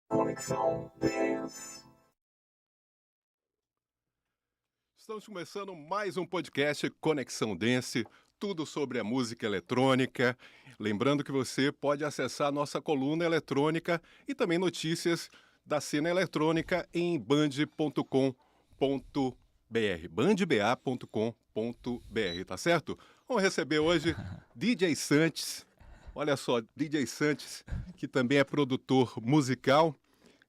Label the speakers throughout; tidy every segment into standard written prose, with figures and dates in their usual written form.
Speaker 1: Conexão Dance.
Speaker 2: Estamos começando mais um podcast Conexão Dance, tudo sobre a música eletrônica. Lembrando que você pode acessar a nossa coluna eletrônica e também notícias da cena eletrônica em band.com.br, bandba.com.br, tá certo? Vamos receber hoje DJ Santis. Olha só, DJ Santis, que também é produtor musical.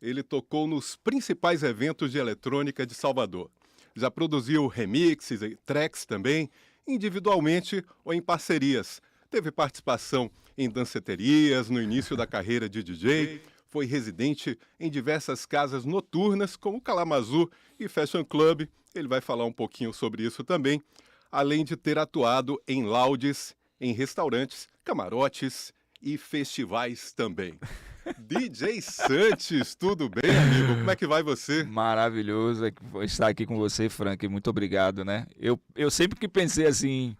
Speaker 2: Ele tocou nos principais eventos de eletrônica de Salvador. Já produziu remixes e tracks também, individualmente ou em parcerias. Teve participação em danceterias no início da carreira de DJ, foi residente em diversas casas noturnas, como Kalamazoo e Fashion Club. Ele vai falar um pouquinho sobre isso também, além de ter atuado em lounges, em restaurantes, camarotes e festivais também. DJ Santis, tudo bem, amigo? Como é que vai você?
Speaker 3: Maravilhoso estar aqui com você, Frank. Muito obrigado, né? Eu sempre que pensei assim,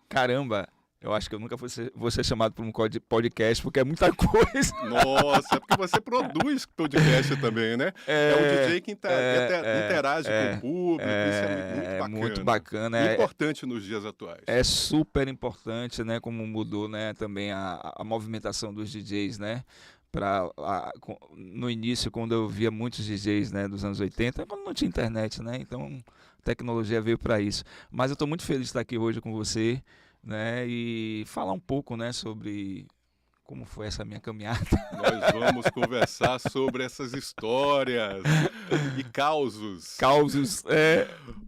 Speaker 3: caramba, eu acho que eu nunca vou ser chamado para um podcast, porque é muita coisa.
Speaker 2: Nossa, é porque você produz podcast também, né? É um DJ que interage com o público, isso é muito bacana.
Speaker 3: Muito bacana.
Speaker 2: Importante nos dias atuais.
Speaker 3: É super importante, né? Como mudou, né? Também a movimentação dos DJs, né? No início, quando eu via muitos DJs, né, dos anos 80, quando não tinha internet, né, então a tecnologia veio para isso. Mas eu estou muito feliz de estar aqui hoje com você, né, e falar um pouco, né, sobre como foi essa minha caminhada.
Speaker 2: Nós vamos conversar sobre essas histórias e causos.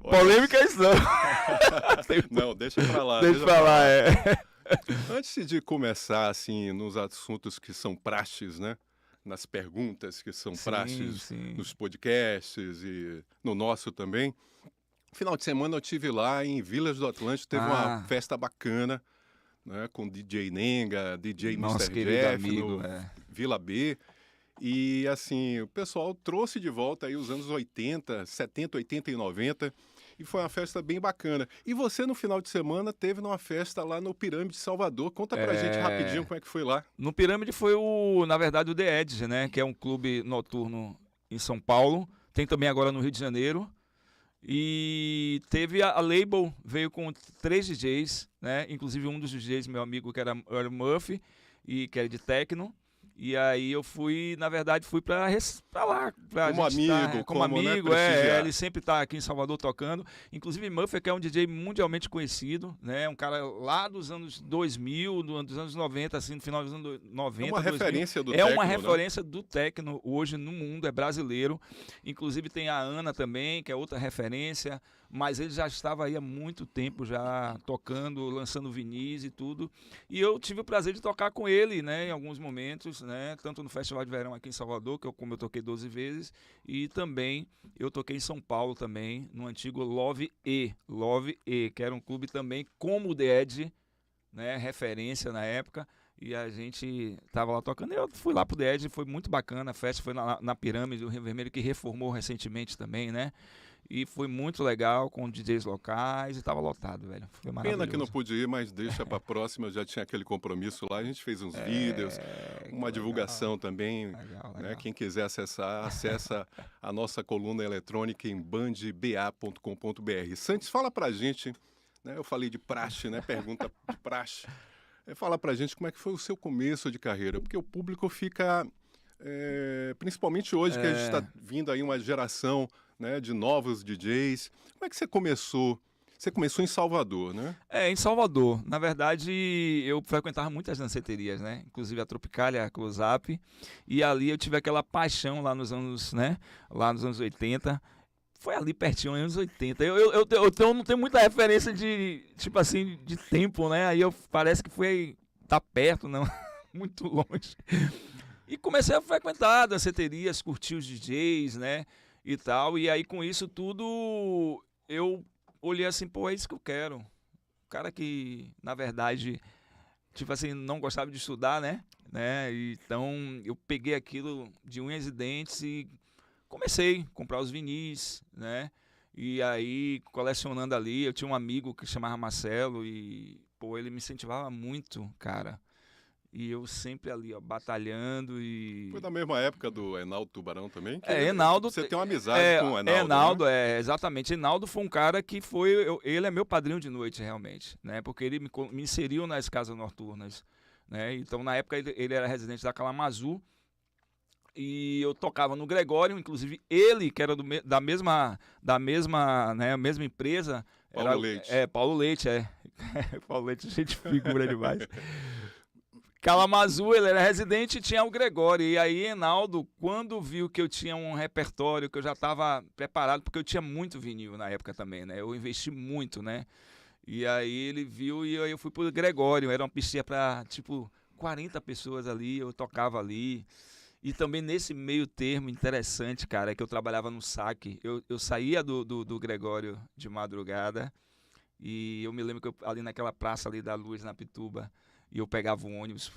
Speaker 3: Polêmicas não.
Speaker 2: Não, deixa pra lá.
Speaker 3: Deixa pra lá.
Speaker 2: Antes de começar, assim, nos assuntos que são praxes, né? Nas perguntas que são praxes nos podcasts e no nosso também. Final de semana eu estive lá em Vilas do Atlântico, teve uma festa bacana, né? Com DJ Nenga, DJ
Speaker 3: Nosso
Speaker 2: Mr.
Speaker 3: querido
Speaker 2: Jeff,
Speaker 3: amigo,
Speaker 2: no Vila B. E, assim, o pessoal trouxe de volta aí os anos 80, 70, 80 e 90... E foi uma festa bem bacana. E você, no final de semana, teve uma festa lá no Pirâmide de Salvador. Conta pra gente rapidinho como é que foi lá.
Speaker 3: No Pirâmide foi, na verdade, o The Edge, né? Que é um clube noturno em São Paulo. Tem também agora no Rio de Janeiro. E teve a Label, veio com 3 DJs, né? Inclusive um dos DJs, meu amigo, que era o Murphy, e que era de techno. E aí eu fui, na verdade, pra lá. Como amigo,
Speaker 2: né?
Speaker 3: ele sempre tá aqui em Salvador tocando. Inclusive Murphy, que é um DJ mundialmente conhecido, né? Um cara lá dos anos 2000, dos anos 90, assim, no final dos anos 90.
Speaker 2: É uma
Speaker 3: 2000.
Speaker 2: referência do
Speaker 3: techno.
Speaker 2: techno,
Speaker 3: É uma
Speaker 2: né?
Speaker 3: referência do techno hoje no mundo, é brasileiro. Inclusive tem a Ana também, que é outra referência. Mas ele já estava aí há muito tempo já tocando, lançando vinis e tudo. E eu tive o prazer de tocar com ele, né, em alguns momentos, né, tanto no Festival de Verão aqui em Salvador, como eu toquei 12 vezes, e também eu toquei em São Paulo também, no antigo Love E, que era um clube também como o The Edge, né, referência na época. E a gente tava lá tocando, eu fui lá pro The Edge, foi muito bacana, a festa foi na Pirâmide do Rio Vermelho, que reformou recentemente também, né? E foi muito legal com DJs locais e tava lotado, velho. Foi maravilhoso.
Speaker 2: Pena que não pude ir, mas deixa pra próxima, eu já tinha aquele compromisso lá, a gente fez uns vídeos, uma divulgação também,
Speaker 3: Legal.
Speaker 2: né? Quem quiser acessar, acessa a nossa coluna eletrônica em bandba.com.br. Santis, fala pra gente, né? Eu falei de praxe, né? Pergunta de praxe. Fala pra gente como é que foi o seu começo de carreira, porque o público fica, principalmente hoje que a gente está vindo aí uma geração, né, de novos DJs. Como é que você começou? Você começou em Salvador, né?
Speaker 3: Em Salvador. Na verdade, eu frequentava muitas danceterias, né? Inclusive a Tropicália, a Close Up. E ali eu tive aquela paixão lá nos anos, né? Lá nos anos 80. Foi ali pertinho, nos anos 80. Eu não tenho muita referência de, tipo assim, de tempo, né? Aí parece que tá perto, não, muito longe. E comecei a frequentar danceterias, curtir os DJs, né? E tal. E aí com isso tudo, eu olhei assim, pô, é isso que eu quero. O cara que, na verdade, tipo assim, não gostava de estudar, né? Então eu peguei aquilo de unhas e dentes e comecei a comprar os vinis, né? E aí, colecionando ali, eu tinha um amigo que chamava Marcelo e, pô, ele me incentivava muito, cara. E eu sempre ali, ó, batalhando e...
Speaker 2: Foi da mesma época do Enaldo Tubarão também? Que
Speaker 3: Enaldo...
Speaker 2: Você tem uma amizade com o Enaldo,
Speaker 3: Enaldo,
Speaker 2: né?
Speaker 3: exatamente. Enaldo foi um cara que foi... ele é meu padrinho de noite, realmente, né? Porque ele me inseriu nas casas noturnas, né? Então, na época, ele era residente da Kalamazoo. E eu tocava no Gregório, inclusive ele, que era da mesma empresa.
Speaker 2: Paulo Leite.
Speaker 3: Paulo Leite, Paulo Leite, gente figura demais. Kalamazoo, ele era residente e tinha o Gregório. E aí, Enaldo, quando viu que eu tinha um repertório, que eu já estava preparado, porque eu tinha muito vinil na época também, né? Eu investi muito, né? E aí ele viu e aí eu fui pro Gregório. Era uma piscina para, tipo, 40 pessoas ali, eu tocava ali. E também nesse meio termo interessante, cara, que eu trabalhava no saque. Eu saía do Gregório de madrugada e eu me lembro que ali naquela praça ali da Luz, na Pituba, e eu pegava um ônibus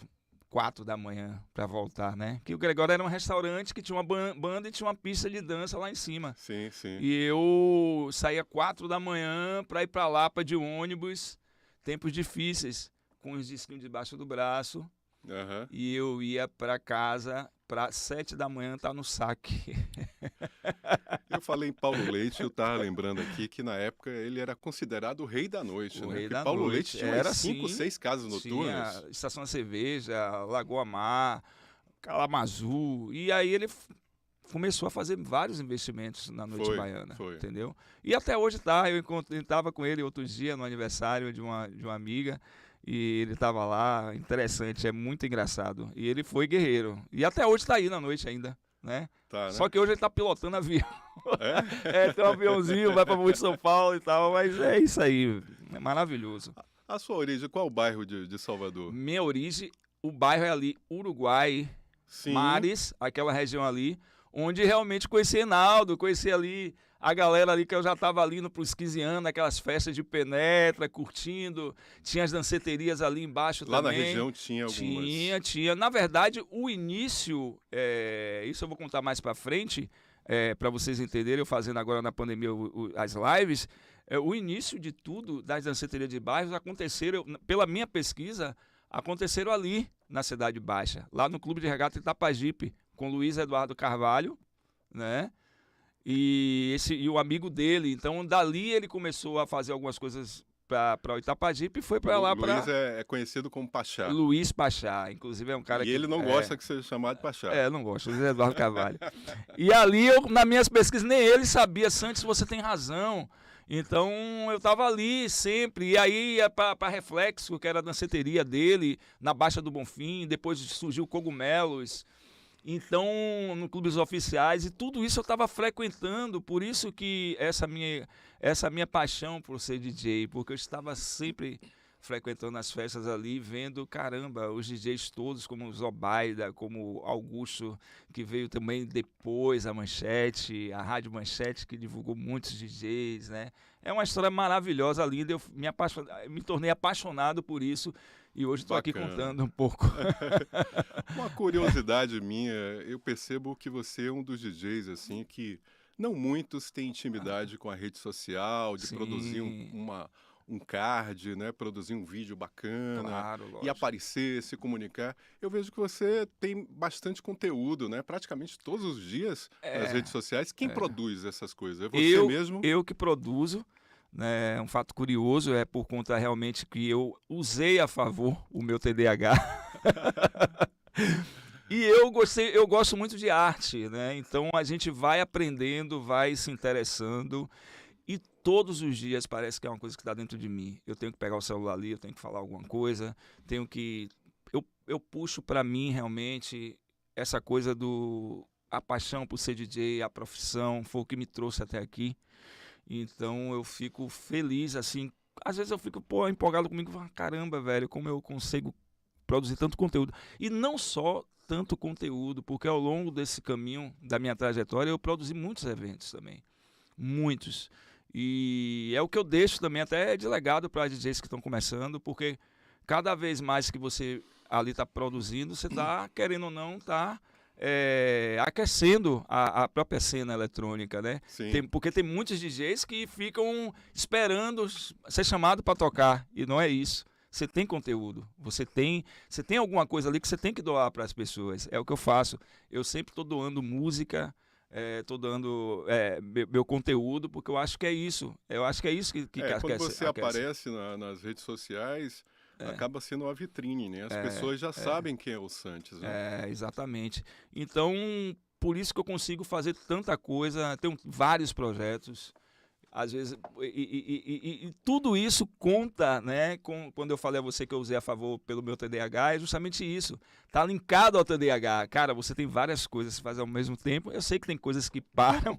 Speaker 3: 4 da manhã para voltar, né? Que o Gregório era um restaurante que tinha uma banda e tinha uma pista de dança lá em cima.
Speaker 2: Sim, sim.
Speaker 3: E eu saía 4 da manhã para ir para Lapa de ônibus, tempos difíceis, com os disquinhos debaixo do braço.
Speaker 2: Uhum.
Speaker 3: E eu ia para casa para 7 da manhã estar no saque.
Speaker 2: Eu falei em Paulo Leite, eu estava lembrando aqui que na época ele era considerado o rei da noite,
Speaker 3: O
Speaker 2: né?
Speaker 3: rei
Speaker 2: Porque
Speaker 3: da
Speaker 2: Paulo
Speaker 3: noite.
Speaker 2: Leite tinha
Speaker 3: Era
Speaker 2: umas 5,
Speaker 3: assim,
Speaker 2: 6 casas noturnas.
Speaker 3: Tinha Estação da Cerveja, Lagoa Mar, Kalamazoo. E aí ele começou a fazer vários investimentos na Noite Baiana, entendeu? E até hoje tá, eu estava com ele outro dia no aniversário de uma amiga. E ele estava lá, interessante, é muito engraçado. E ele foi guerreiro. E até hoje está aí na noite ainda, né?
Speaker 2: Tá, né?
Speaker 3: Só que hoje ele está pilotando avião. Tem um aviãozinho, vai para Morro de São Paulo e tal, mas é isso aí, é maravilhoso.
Speaker 2: A sua origem, qual o bairro de Salvador?
Speaker 3: Minha origem, o bairro é ali, Uruguai,
Speaker 2: Sim.
Speaker 3: Mares, aquela região ali, onde realmente conheci Enaldo, conheci ali a galera ali que eu já estava ali para os 15 anos, aquelas festas de penetra, curtindo, tinha as danceterias ali embaixo
Speaker 2: lá
Speaker 3: também.
Speaker 2: Lá na região tinha algumas?
Speaker 3: Tinha. Na verdade, o início, isso eu vou contar mais para frente, para vocês entenderem, eu fazendo agora na pandemia as lives, o início de tudo das danceterias de bairros aconteceram, pela minha pesquisa, aconteceram ali na Cidade Baixa, lá no Clube de Regata Itapajipe, com Luiz Eduardo Carvalho, né? E o amigo dele. Então, dali ele começou a fazer algumas coisas para o Itapajipe e foi para lá.
Speaker 2: Luiz é conhecido como Pachá.
Speaker 3: Luiz Pachá, inclusive é um cara
Speaker 2: que... E ele não gosta que seja chamado de Pachá.
Speaker 3: Não gosta, Luiz Eduardo Carvalho. E ali, nas minhas pesquisas, nem ele sabia. Santos, você tem razão. Então, eu estava ali sempre. E aí ia para Reflexo, que era a danceteria dele, na Baixa do Bonfim. Depois surgiu Cogumelos. Então, no Clubes Oficiais, e tudo isso eu estava frequentando, por isso que essa minha paixão por ser DJ, porque eu estava sempre frequentando as festas ali, vendo, caramba, os DJs todos, como o Zobaida, como Augusto, que veio também depois, a Manchete, a Rádio Manchete, que divulgou muitos DJs, né? É uma história maravilhosa, linda, eu me tornei apaixonado por isso, e hoje estou aqui contando um pouco.
Speaker 2: Uma curiosidade minha, eu percebo que você é um dos DJs assim que não muitos têm intimidade com a rede social, de produzir um card, né? Produzir um vídeo bacana,
Speaker 3: claro,
Speaker 2: e aparecer, se comunicar. Eu vejo que você tem bastante conteúdo, né? Praticamente todos os dias nas redes sociais. Quem produz essas coisas? É você mesmo?
Speaker 3: Eu que produzo. Né, um fato curioso é por conta realmente que eu usei a favor o meu TDAH. E eu gosto muito de arte, né? Então a gente vai aprendendo, vai se interessando e todos os dias parece que é uma coisa que está dentro de mim. Eu tenho que pegar o celular ali, eu tenho que falar alguma coisa, eu puxo para mim realmente essa coisa a paixão por ser DJ, a profissão, foi o que me trouxe até aqui. Então eu fico feliz, assim, às vezes eu fico empolgado comigo, caramba, velho, como eu consigo produzir tanto conteúdo. E não só tanto conteúdo, porque ao longo desse caminho, da minha trajetória, eu produzi muitos eventos também, muitos. E é o que eu deixo também até de legado para DJs que estão começando, porque cada vez mais que você ali está produzindo, você está, querendo ou não, aquecendo a própria cena eletrônica, né? Porque tem muitos DJs que ficam esperando ser chamado para tocar, e não é isso. você tem conteúdo, você tem alguma coisa ali que você tem que doar para as pessoas. É o que eu faço. Eu sempre estou doando música, estou dando meu conteúdo, porque eu acho que é isso. Eu acho que é isso que
Speaker 2: quando você aparece nas redes sociais, acaba sendo uma vitrine, né? As pessoas já sabem quem é o Santos, né?
Speaker 3: Exatamente. Então, por isso que eu consigo fazer tanta coisa, tenho vários projetos. Às vezes, e tudo isso conta, né? Quando eu falei a você que eu usei a favor pelo meu TDAH, é justamente isso. Tá linkado ao TDAH. Cara, você tem várias coisas que faz ao mesmo tempo. Eu sei que tem coisas que param,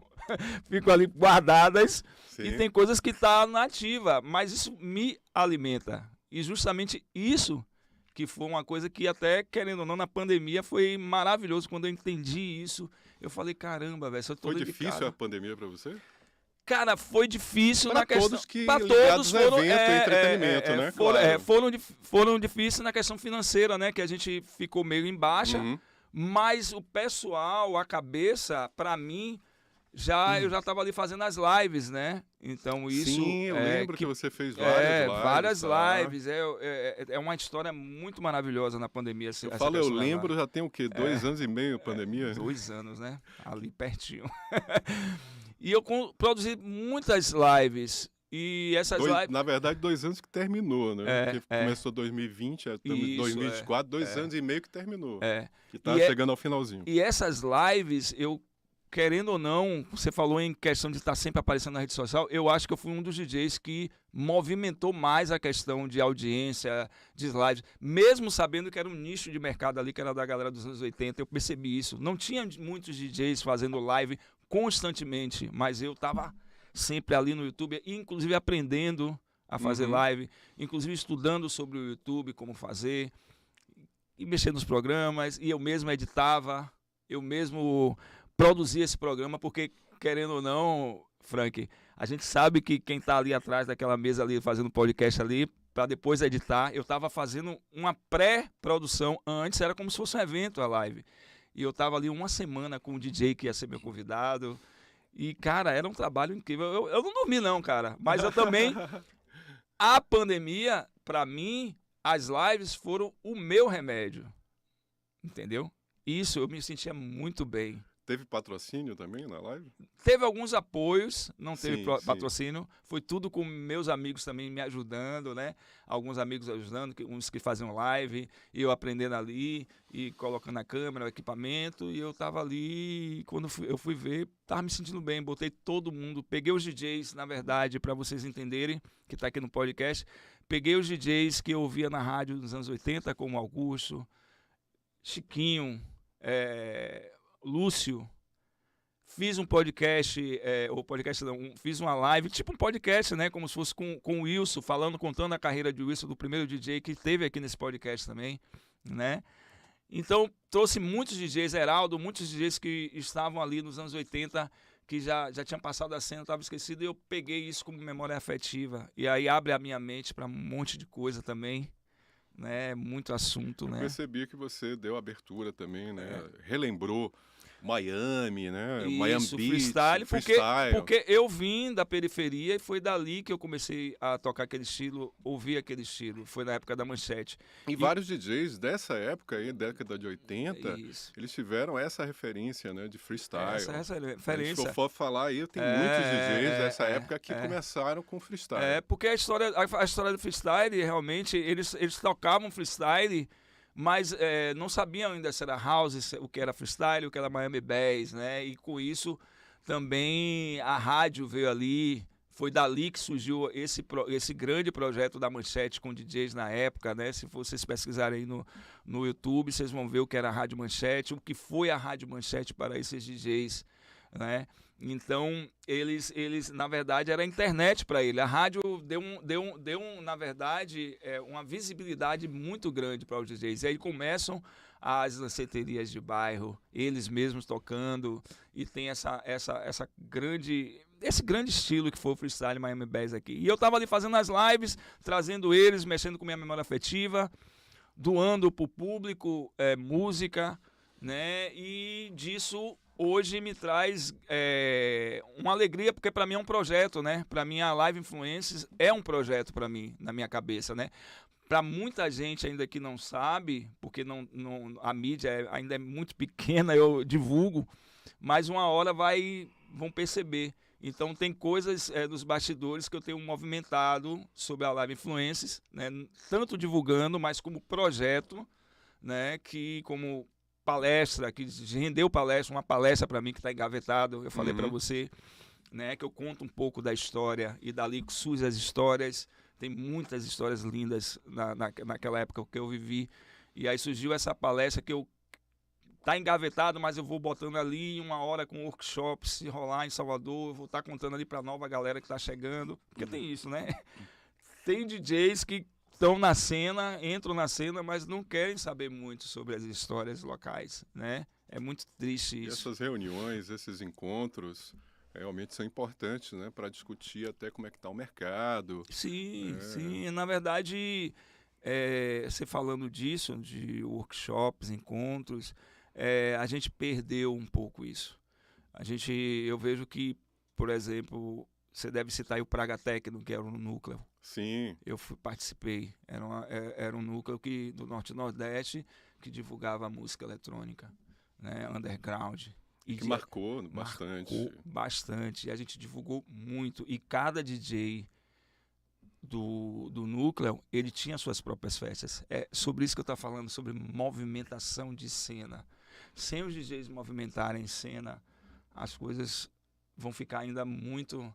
Speaker 3: ficam ali guardadas,
Speaker 2: Sim.
Speaker 3: E tem coisas que tá na ativa, mas isso me alimenta. E justamente isso que foi uma coisa que até, querendo ou não, na pandemia foi maravilhoso. Quando eu entendi isso, eu falei, caramba, velho, se eu tô
Speaker 2: Foi
Speaker 3: dedicado...
Speaker 2: difícil a pandemia para você?
Speaker 3: Cara, foi difícil
Speaker 2: pra
Speaker 3: na questão...
Speaker 2: Para todos foram, evento, entretenimento, né?
Speaker 3: Foram difíceis na questão financeira, né? Que a gente ficou meio em baixa. Mas o pessoal, a cabeça, pra mim... eu já estava ali fazendo as lives, né? Então isso...
Speaker 2: Sim, eu lembro que você fez várias
Speaker 3: lives. É uma história muito maravilhosa na pandemia.
Speaker 2: Eu lembro, já tem o quê? 2 anos e meio a pandemia?
Speaker 3: 2 anos, né? Ali pertinho. E eu produzi muitas lives. E essas lives...
Speaker 2: Na verdade, 2 anos que terminou, né? Porque começou 2020, estamos em 2024, 2 anos e meio que terminou. Que tá chegando ao finalzinho.
Speaker 3: E essas lives, querendo ou não, você falou em questão de estar sempre aparecendo na rede social, eu acho que eu fui um dos DJs que movimentou mais a questão de audiência, de lives, mesmo sabendo que era um nicho de mercado ali, que era da galera dos anos 80, eu percebi isso. Não tinha muitos DJs fazendo live constantemente, mas eu estava sempre ali no YouTube, inclusive aprendendo a fazer live, inclusive estudando sobre o YouTube, como fazer, e mexer nos programas, e eu mesmo editava, eu mesmo... produzir esse programa, porque, querendo ou não, Frank, a gente sabe que quem está ali atrás daquela mesa ali, fazendo podcast ali, para depois editar, eu estava fazendo uma pré-produção antes, era como se fosse um evento, a live. E eu estava ali uma semana com o DJ que ia ser meu convidado, e, cara, era um trabalho incrível. Eu não dormi não, cara, mas eu também... A pandemia, para mim, as lives foram o meu remédio, entendeu? Isso, eu me sentia muito bem.
Speaker 2: Teve patrocínio também na live?
Speaker 3: Teve alguns apoios, não teve patrocínio. Foi tudo com meus amigos também me ajudando, né? Alguns amigos ajudando, uns que faziam live, e eu aprendendo ali, e colocando a câmera, o equipamento, e eu tava ali, e quando eu fui ver, tava me sentindo bem, botei todo mundo, peguei os DJs, na verdade, para vocês entenderem, que tá aqui no podcast, peguei os DJs que eu ouvia na rádio nos anos 80, como Augusto, Chiquinho, Lúcio, fiz um podcast, fiz uma live, tipo um podcast, né, como se fosse com o Wilson, contando a carreira de Wilson, do primeiro DJ que teve aqui nesse podcast também, né, então trouxe muitos DJs, Heraldo, muitos DJs que estavam ali nos anos 80, que já tinham passado a cena, estava esquecido, e eu peguei isso como memória afetiva, e aí abre a minha mente para um monte de coisa também, né, muito assunto, né.
Speaker 2: Eu percebi que você deu abertura também, né, relembrou Miami, né?
Speaker 3: Isso,
Speaker 2: Miami Beach,
Speaker 3: freestyle. Porque eu vim da periferia e foi dali que eu comecei a tocar aquele estilo, ouvir aquele estilo. Foi na época da Manchete.
Speaker 2: E vários DJs dessa época aí, década de 80, eles tiveram essa referência, né, de freestyle.
Speaker 3: Essa referência.
Speaker 2: Se for falar aí, tem muitos DJs dessa época que começaram com freestyle.
Speaker 3: Porque a história do freestyle, realmente, eles tocavam freestyle, mas não sabiam ainda se era house, o que era freestyle, o que era Miami Bass, né? E com isso também a rádio veio ali, foi dali que surgiu esse grande projeto da Manchete com DJs na época, né? Se vocês pesquisarem aí no YouTube, vocês vão ver o que era a Rádio Manchete, o que foi a Rádio Manchete para esses DJs, né? Então, eles na verdade, era a internet para ele. A rádio deu na verdade, uma visibilidade muito grande para os DJs. E aí começam as danceterias de bairro, eles mesmos tocando, e tem esse grande estilo que foi o freestyle Miami Bass aqui. E eu estava ali fazendo as lives, trazendo eles, mexendo com minha memória afetiva, doando para o público música, né? E disso hoje me traz uma alegria, porque para mim é um projeto, né? Para mim a Live Influences é um projeto para mim, na minha cabeça, né? para muita gente ainda que não sabe, porque a mídia ainda é muito pequena, eu divulgo, mas uma hora vão perceber. Então tem coisas nos bastidores que eu tenho movimentado sobre a Live Influences, né? Tanto divulgando, mas como projeto, né? Que como palestra, que rendeu uma palestra para mim que está engavetado, eu falei para você, né? Que eu conto um pouco da história e dali surgem as histórias. Tem muitas histórias lindas naquela época que eu vivi. E aí surgiu essa palestra que tá engavetado, mas eu vou botando ali uma hora com workshops, se rolar em Salvador, eu vou estar contando ali para nova galera que está chegando. Porque tem isso, né? Tem DJs que estão na cena, entram na cena, mas não querem saber muito sobre as histórias locais, né? É muito triste isso.
Speaker 2: E essas reuniões, esses encontros realmente são importantes, né, para discutir até como é que está o mercado.
Speaker 3: Sim, sim. Na verdade, você falando disso, de workshops, encontros, a gente perdeu um pouco isso. Eu vejo que, por exemplo, você deve citar aí o Praga Techno, que era um núcleo.
Speaker 2: Sim.
Speaker 3: Eu participei. Era um núcleo do Norte e Nordeste que divulgava a música eletrônica, né, underground.
Speaker 2: E que marcou bastante.
Speaker 3: Marcou bastante. E a gente divulgou muito. E cada DJ do núcleo, ele tinha suas próprias festas. É sobre isso que eu estou falando, sobre movimentação de cena. Sem os DJs movimentarem cena, as coisas vão ficar ainda muito...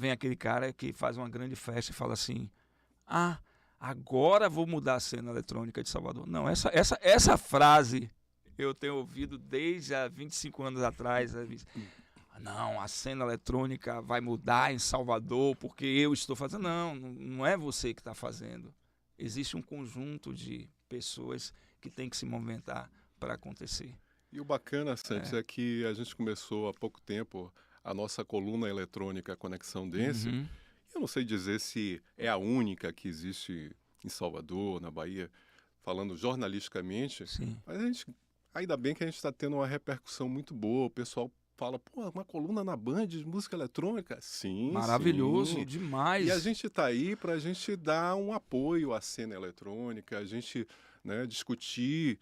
Speaker 3: vem aquele cara que faz uma grande festa e fala assim, agora vou mudar a cena eletrônica de Salvador. Não, essa frase... eu tenho ouvido desde há 25 anos atrás. Não, a cena eletrônica vai mudar em Salvador porque eu estou fazendo. Não é você que está fazendo. Existe um conjunto de pessoas que tem que se movimentar para acontecer.
Speaker 2: E o bacana, Santos, é que a gente começou há pouco tempo a nossa coluna eletrônica Conexão Dance. Eu não sei dizer se é a única que existe em Salvador, na Bahia, falando jornalisticamente,
Speaker 3: Sim.
Speaker 2: mas ainda bem que a gente está tendo uma repercussão muito boa. O pessoal fala, uma coluna na Band de música eletrônica? Sim,
Speaker 3: maravilhoso,
Speaker 2: sim.
Speaker 3: Demais.
Speaker 2: E a gente está aí para a gente dar um apoio à cena eletrônica, a gente, né, discutir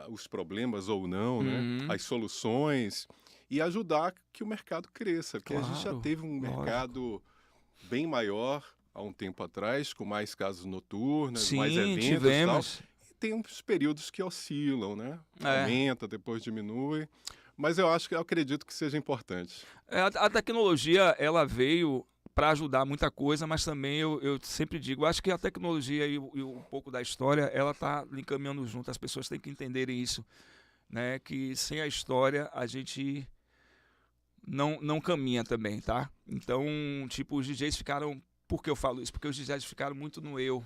Speaker 2: os problemas ou não, né, as soluções e ajudar que o mercado cresça. Porque a gente já teve um mercado bem maior há um tempo atrás, com mais casas noturnas, mais eventos
Speaker 3: tivemos.
Speaker 2: E tal. Tem uns períodos que oscilam, né? Aumenta, depois diminui. Mas eu acredito que seja importante.
Speaker 3: A tecnologia, ela veio para ajudar muita coisa, mas também eu sempre digo, acho que a tecnologia e um pouco da história, ela está encaminhando junto. As pessoas têm que entenderem isso, né? Que sem a história a gente não caminha também, tá? Então, os DJs ficaram... Por que eu falo isso? Porque os DJs ficaram muito no eu.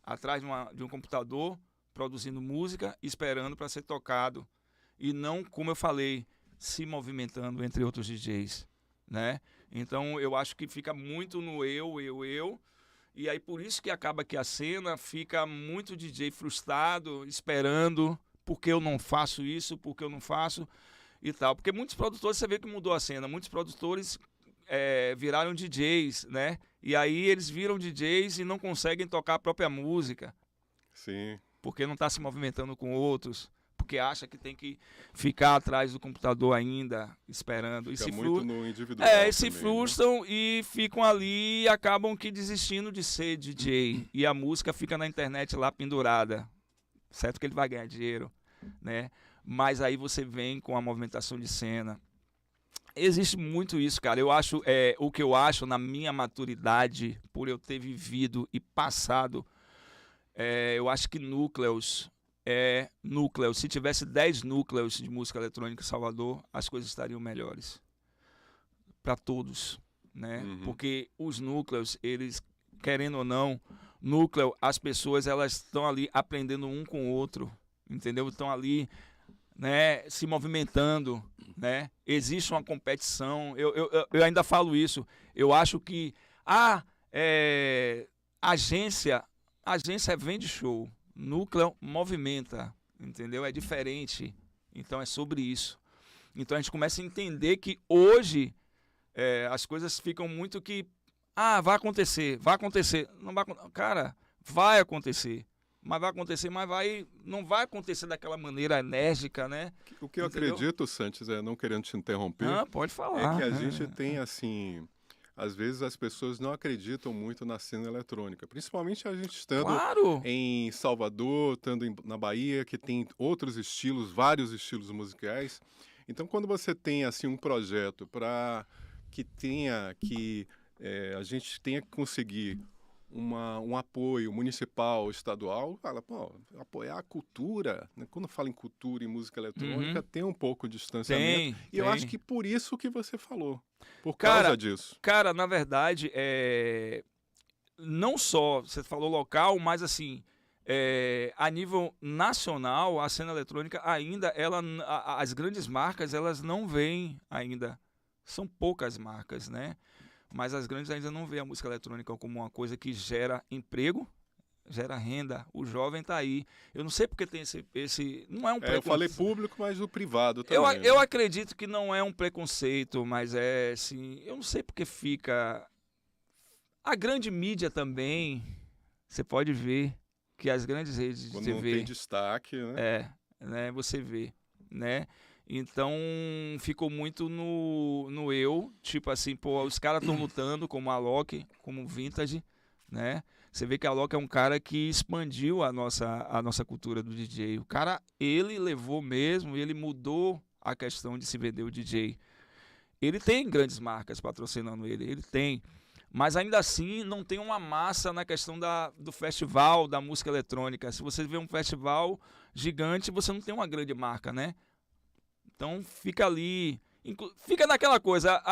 Speaker 3: Atrás de um computador, produzindo música, esperando para ser tocado. E não, como eu falei, se movimentando entre outros DJs, né? Então, eu acho que fica muito no eu. E aí, por isso que acaba que a cena fica muito DJ frustrado, esperando, porque eu não faço isso, porque eu não faço e tal. Porque muitos produtores, você vê que mudou a cena, muitos produtores viraram DJs, né? E aí eles viram DJs e não conseguem tocar a própria música.
Speaker 2: Sim.
Speaker 3: Porque não está se movimentando com outros. Porque acha que tem que ficar atrás do computador ainda, esperando.
Speaker 2: Fica no individual
Speaker 3: se
Speaker 2: também,
Speaker 3: frustram, né? E ficam ali e acabam que desistindo de ser DJ. E a música fica na internet lá pendurada. Certo que ele vai ganhar dinheiro, né? Mas aí você vem com a movimentação de cena. Existe muito isso, cara. Eu acho, o que eu acho na minha maturidade, por eu ter vivido e passado, eu acho que núcleos. Se tivesse 10 núcleos de música eletrônica em Salvador, as coisas estariam melhores. Para todos, né? Porque os núcleos, eles, querendo ou não, as pessoas, elas estão ali aprendendo um com o outro, entendeu? Estão ali... né, se movimentando, né? Existe uma competição. Eu ainda falo isso. Eu acho que agência vende show, núcleo movimenta, entendeu? É diferente. Então é sobre isso. Então a gente começa a entender que hoje as coisas ficam muito que vai acontecer. Não vai, cara, vai acontecer. Mas vai acontecer, não vai acontecer daquela maneira enérgica, né?
Speaker 2: O que eu acredito, Santos, não querendo te interromper,
Speaker 3: pode falar.
Speaker 2: é que a gente tem, assim, às vezes as pessoas não acreditam muito na cena eletrônica, principalmente a gente estando em Salvador, estando na Bahia, que tem outros estilos, vários estilos musicais. Então, quando você tem, assim, um projeto para que a gente tenha que conseguir um apoio municipal, estadual, fala, apoiar a cultura, né? Quando fala em cultura e música eletrônica, tem um pouco de distanciamento. Eu acho que por isso que você falou, por causa disso.
Speaker 3: Cara, na verdade, não só, você falou local, mas assim, a nível nacional, a cena eletrônica ainda, as grandes marcas, elas não vêm ainda. São poucas marcas, né? Mas as grandes ainda não veem a música eletrônica como uma coisa que gera emprego, gera renda. O jovem está aí. Eu não sei porque tem esse não é um preconceito.
Speaker 2: Eu falei público, mas o privado também.
Speaker 3: Eu acredito que não é um preconceito, mas é assim, eu não sei porque fica... A grande mídia também, você pode ver que as grandes redes de TV...
Speaker 2: Quando não tem destaque, né?
Speaker 3: Né? Você vê, né? Então, ficou muito no eu, tipo assim, os caras estão lutando como a Alok, como o Vintage, né? Você vê que a Alok é um cara que expandiu a nossa cultura do DJ. O cara, ele levou mesmo, ele mudou a questão de se vender o DJ. Ele tem grandes marcas patrocinando ele tem. Mas ainda assim, não tem uma massa na questão do festival, da música eletrônica. Se você vê um festival gigante, você não tem uma grande marca, né? Então fica ali, fica naquela coisa,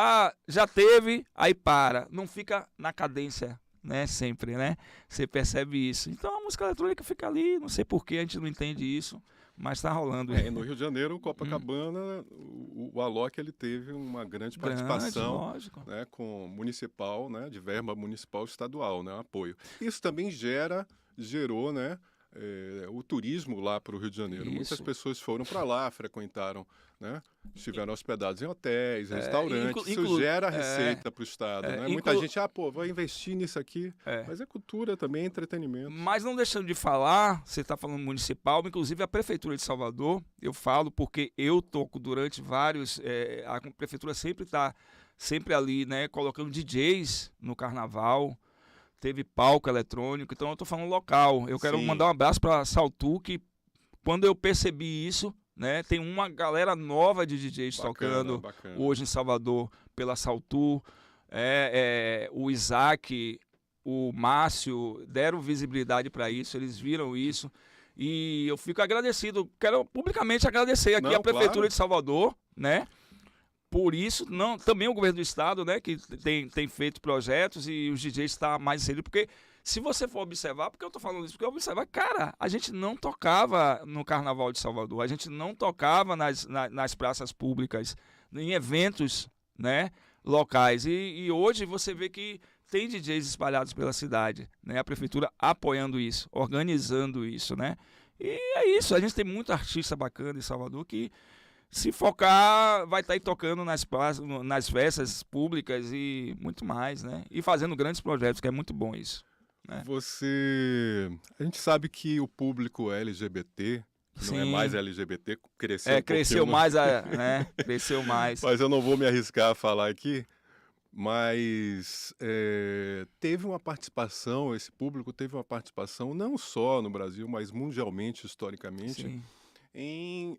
Speaker 3: já teve, aí para, não fica na cadência, né, sempre, né, você percebe isso. Então a música eletrônica fica ali, não sei porquê, a gente não entende isso, mas tá rolando.
Speaker 2: No Rio de Janeiro, Copacabana, o Alok, ele teve uma grande participação, né, com municipal, né, de verba municipal estadual, né, apoio. Isso também gerou, né, o turismo lá para o Rio de Janeiro.
Speaker 3: Isso.
Speaker 2: Muitas pessoas foram para lá, frequentaram, né? Estiveram hospedados em hotéis, restaurantes. Isso gera receita para o Estado. Né? Muita gente, vai investir nisso aqui. Mas é cultura também, é entretenimento.
Speaker 3: Mas não deixando de falar, você está falando municipal, inclusive a Prefeitura de Salvador, eu falo porque eu toco durante vários... a Prefeitura sempre está ali, né, colocando DJs no carnaval, teve palco eletrônico, então eu tô falando local. Eu quero mandar um abraço para Saltu, que quando eu percebi isso, né, tem uma galera nova de DJs tocando hoje em Salvador pela Saltu. O Isaac, o Márcio deram visibilidade para isso, eles viram isso. E eu fico agradecido, quero publicamente agradecer aqui a Prefeitura de Salvador, né? Por isso, também o governo do estado, né, que tem feito projetos e os DJs estão mais inseridos, porque se você for observar, porque eu estou falando isso, porque eu observar, cara, a gente não tocava no Carnaval de Salvador, a gente não tocava nas praças públicas, em eventos, né, locais, e hoje você vê que tem DJs espalhados pela cidade, né, a prefeitura apoiando isso, organizando isso, né, e é isso, a gente tem muito artista bacana em Salvador que se focar, vai estar aí tocando nas festas públicas e muito mais, né? E fazendo grandes projetos, que é muito bom isso. Né?
Speaker 2: A gente sabe que o público LGBT, não é mais LGBT, cresceu
Speaker 3: cresceu mais, né? Cresceu mais.
Speaker 2: Mas eu não vou me arriscar a falar aqui, mas teve uma participação, esse público teve uma participação não só no Brasil, mas mundialmente, historicamente, em...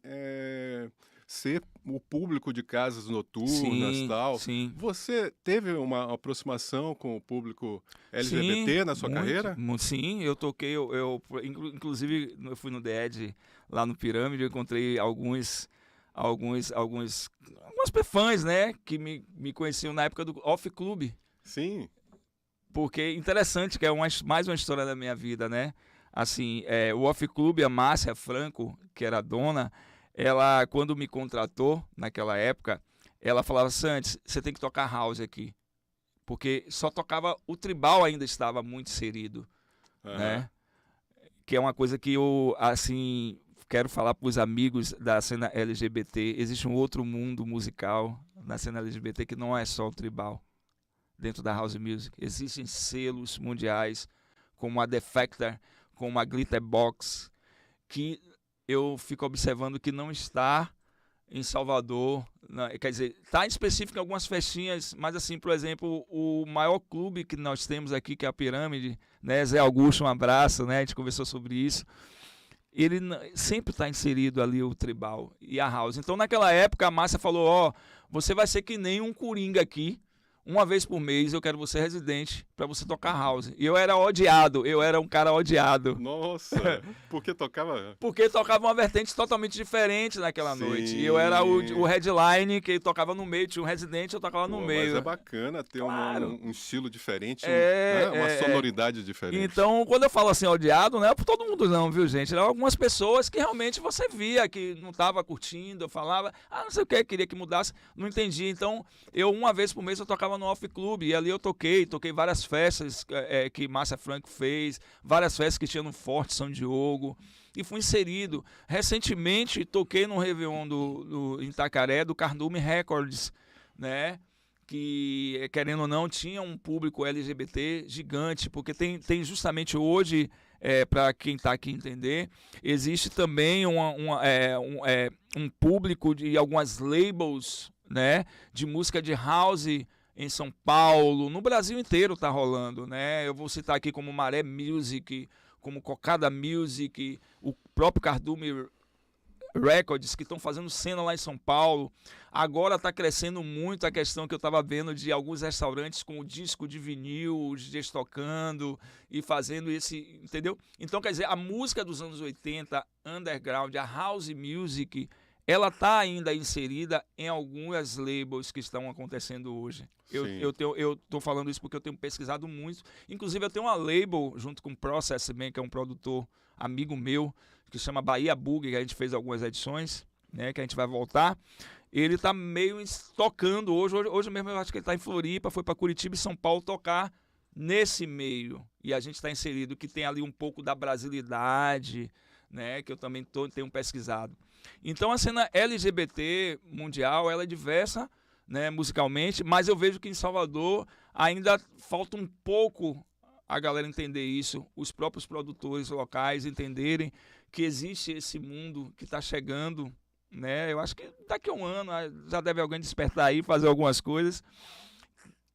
Speaker 2: ser o público de casas noturnas e tal.
Speaker 3: Sim.
Speaker 2: Você teve uma aproximação com o público LGBT na sua carreira?
Speaker 3: Sim, eu toquei, inclusive eu fui no DED lá no Pirâmide, eu encontrei alguns fãs, né, que me conheciam na época do Off Club.
Speaker 2: Sim.
Speaker 3: Porque interessante, que é mais uma história da minha vida, né? Assim, o Off Club, a Márcia Franco, que era a dona, ela, quando me contratou, naquela época, ela falava, Santos, você tem que tocar house aqui. Porque só tocava, o tribal ainda estava muito inserido, né? Que é uma coisa que eu, assim, quero falar para os amigos da cena LGBT. Existe um outro mundo musical na cena LGBT que não é só o tribal, dentro da House Music. Existem selos mundiais, como a Defector, como a Glitterbox, que eu fico observando que não está em Salvador, quer dizer, está em específico em algumas festinhas, mas assim, por exemplo, o maior clube que nós temos aqui, que é a Pirâmide, né, Zé Augusto, um abraço, né, a gente conversou sobre isso, ele sempre está inserido ali o tribal e a house. Então naquela época a Márcia falou, ó, você vai ser que nem um coringa aqui, uma vez por mês eu quero você residente para você tocar house. E eu era odiado, eu era um cara odiado.
Speaker 2: Nossa, porque tocava...
Speaker 3: Porque tocava uma vertente totalmente diferente naquela
Speaker 2: Sim.
Speaker 3: noite. E eu era o headline, que tocava no meio, tinha um residente, eu tocava no meio.
Speaker 2: Mas é bacana ter
Speaker 3: Claro.
Speaker 2: um estilo diferente,
Speaker 3: É,
Speaker 2: né? Uma sonoridade diferente.
Speaker 3: Então, quando eu falo assim, odiado, não é por todo mundo não, viu, gente? Eram algumas pessoas que realmente você via que não estava curtindo, eu falava, não sei o que, queria que mudasse, não entendia. Então, uma vez por mês eu tocava no Off Club, e ali eu toquei várias festas que Márcia Franco fez, várias festas que tinha no Forte São Diogo, e fui inserido. Recentemente, toquei no Réveillon do Itacaré, do Cardume Records, né? Que, querendo ou não, tinha um público LGBT gigante, porque tem justamente hoje, para quem está aqui entender, existe também um público de algumas labels, né, de música de house em São Paulo, no Brasil inteiro tá rolando, né? Eu vou citar aqui como Maré Music, como Cocada Music, o próprio Cardume Records, que estão fazendo cena lá em São Paulo. Agora está crescendo muito a questão que eu estava vendo de alguns restaurantes com o disco de vinil, os DJs tocando e fazendo esse, entendeu? Então, quer dizer, a música dos anos 80, underground, a house music, ela está ainda inserida em algumas labels que estão acontecendo hoje. Eu estou falando isso porque eu tenho pesquisado muito. Inclusive, eu tenho uma label junto com o Process Man, que é um produtor amigo meu, que chama Bahia Bug, que a gente fez algumas edições, né, que a gente vai voltar. Ele está meio tocando hoje mesmo eu acho que ele está em Floripa, foi para Curitiba e São Paulo tocar nesse meio. E a gente está inserido, que tem ali um pouco da brasilidade, né, que eu também tenho pesquisado. Então a cena LGBT mundial, ela é diversa, né, musicalmente, mas eu vejo que em Salvador ainda falta um pouco a galera entender isso, os próprios produtores locais entenderem que existe esse mundo que está chegando, né? Eu acho que daqui a um ano já deve alguém despertar aí, fazer algumas coisas.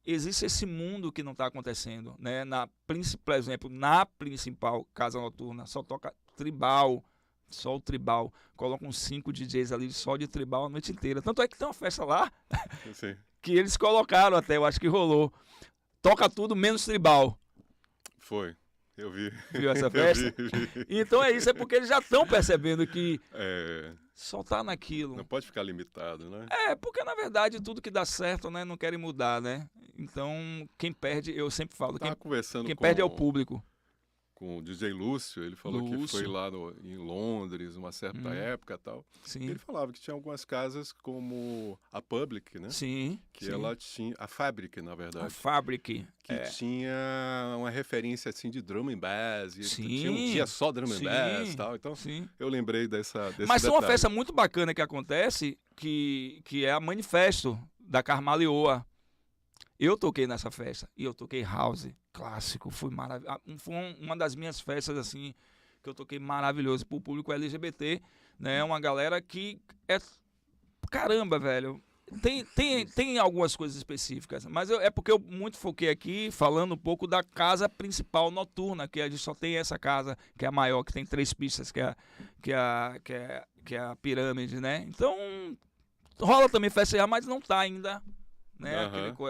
Speaker 3: Existe esse mundo que não está acontecendo, né? Por exemplo, na principal casa noturna só toca tribal, só o tribal. Colocam 5 DJs ali só de tribal a noite inteira. Tanto é que tem uma festa lá que eles colocaram até, eu acho que rolou. Toca tudo menos tribal.
Speaker 2: Foi, eu vi.
Speaker 3: Viu essa festa? Vi. Então é isso, é porque eles já estão percebendo que só tá naquilo.
Speaker 2: Não pode ficar limitado, né?
Speaker 3: Porque na verdade tudo que dá certo, né, não querem mudar, né? Então quem perde, eu sempre falo, quem perde é o público.
Speaker 2: Com o DJ Lúcio, ele falou que foi lá em Londres, uma certa época e tal.
Speaker 3: Sim.
Speaker 2: Ele falava que tinha algumas casas como a Public, né?
Speaker 3: Sim.
Speaker 2: Que ela tinha, a Fabric, na verdade.
Speaker 3: A Fabric.
Speaker 2: Que tinha uma referência assim de drum and bass. E
Speaker 3: Sim.
Speaker 2: tinha um dia só drum and bass e tal. Então, eu lembrei desse
Speaker 3: Mas tem uma
Speaker 2: detalhe.
Speaker 3: festa muito bacana que acontece, que é a Manifesto, da Carmalhoa. Eu toquei nessa festa e eu toquei house, clássico, foi maravilhoso. Foi uma das minhas festas assim que eu toquei maravilhoso pro público LGBT, né? Uma galera que caramba, velho. Tem algumas coisas específicas, mas é porque eu muito foquei aqui falando um pouco da casa principal noturna, que a gente só tem essa casa, que é a maior, que tem 3 pistas, que é a Pirâmide, né? Então rola também festa, mas não tá ainda, né?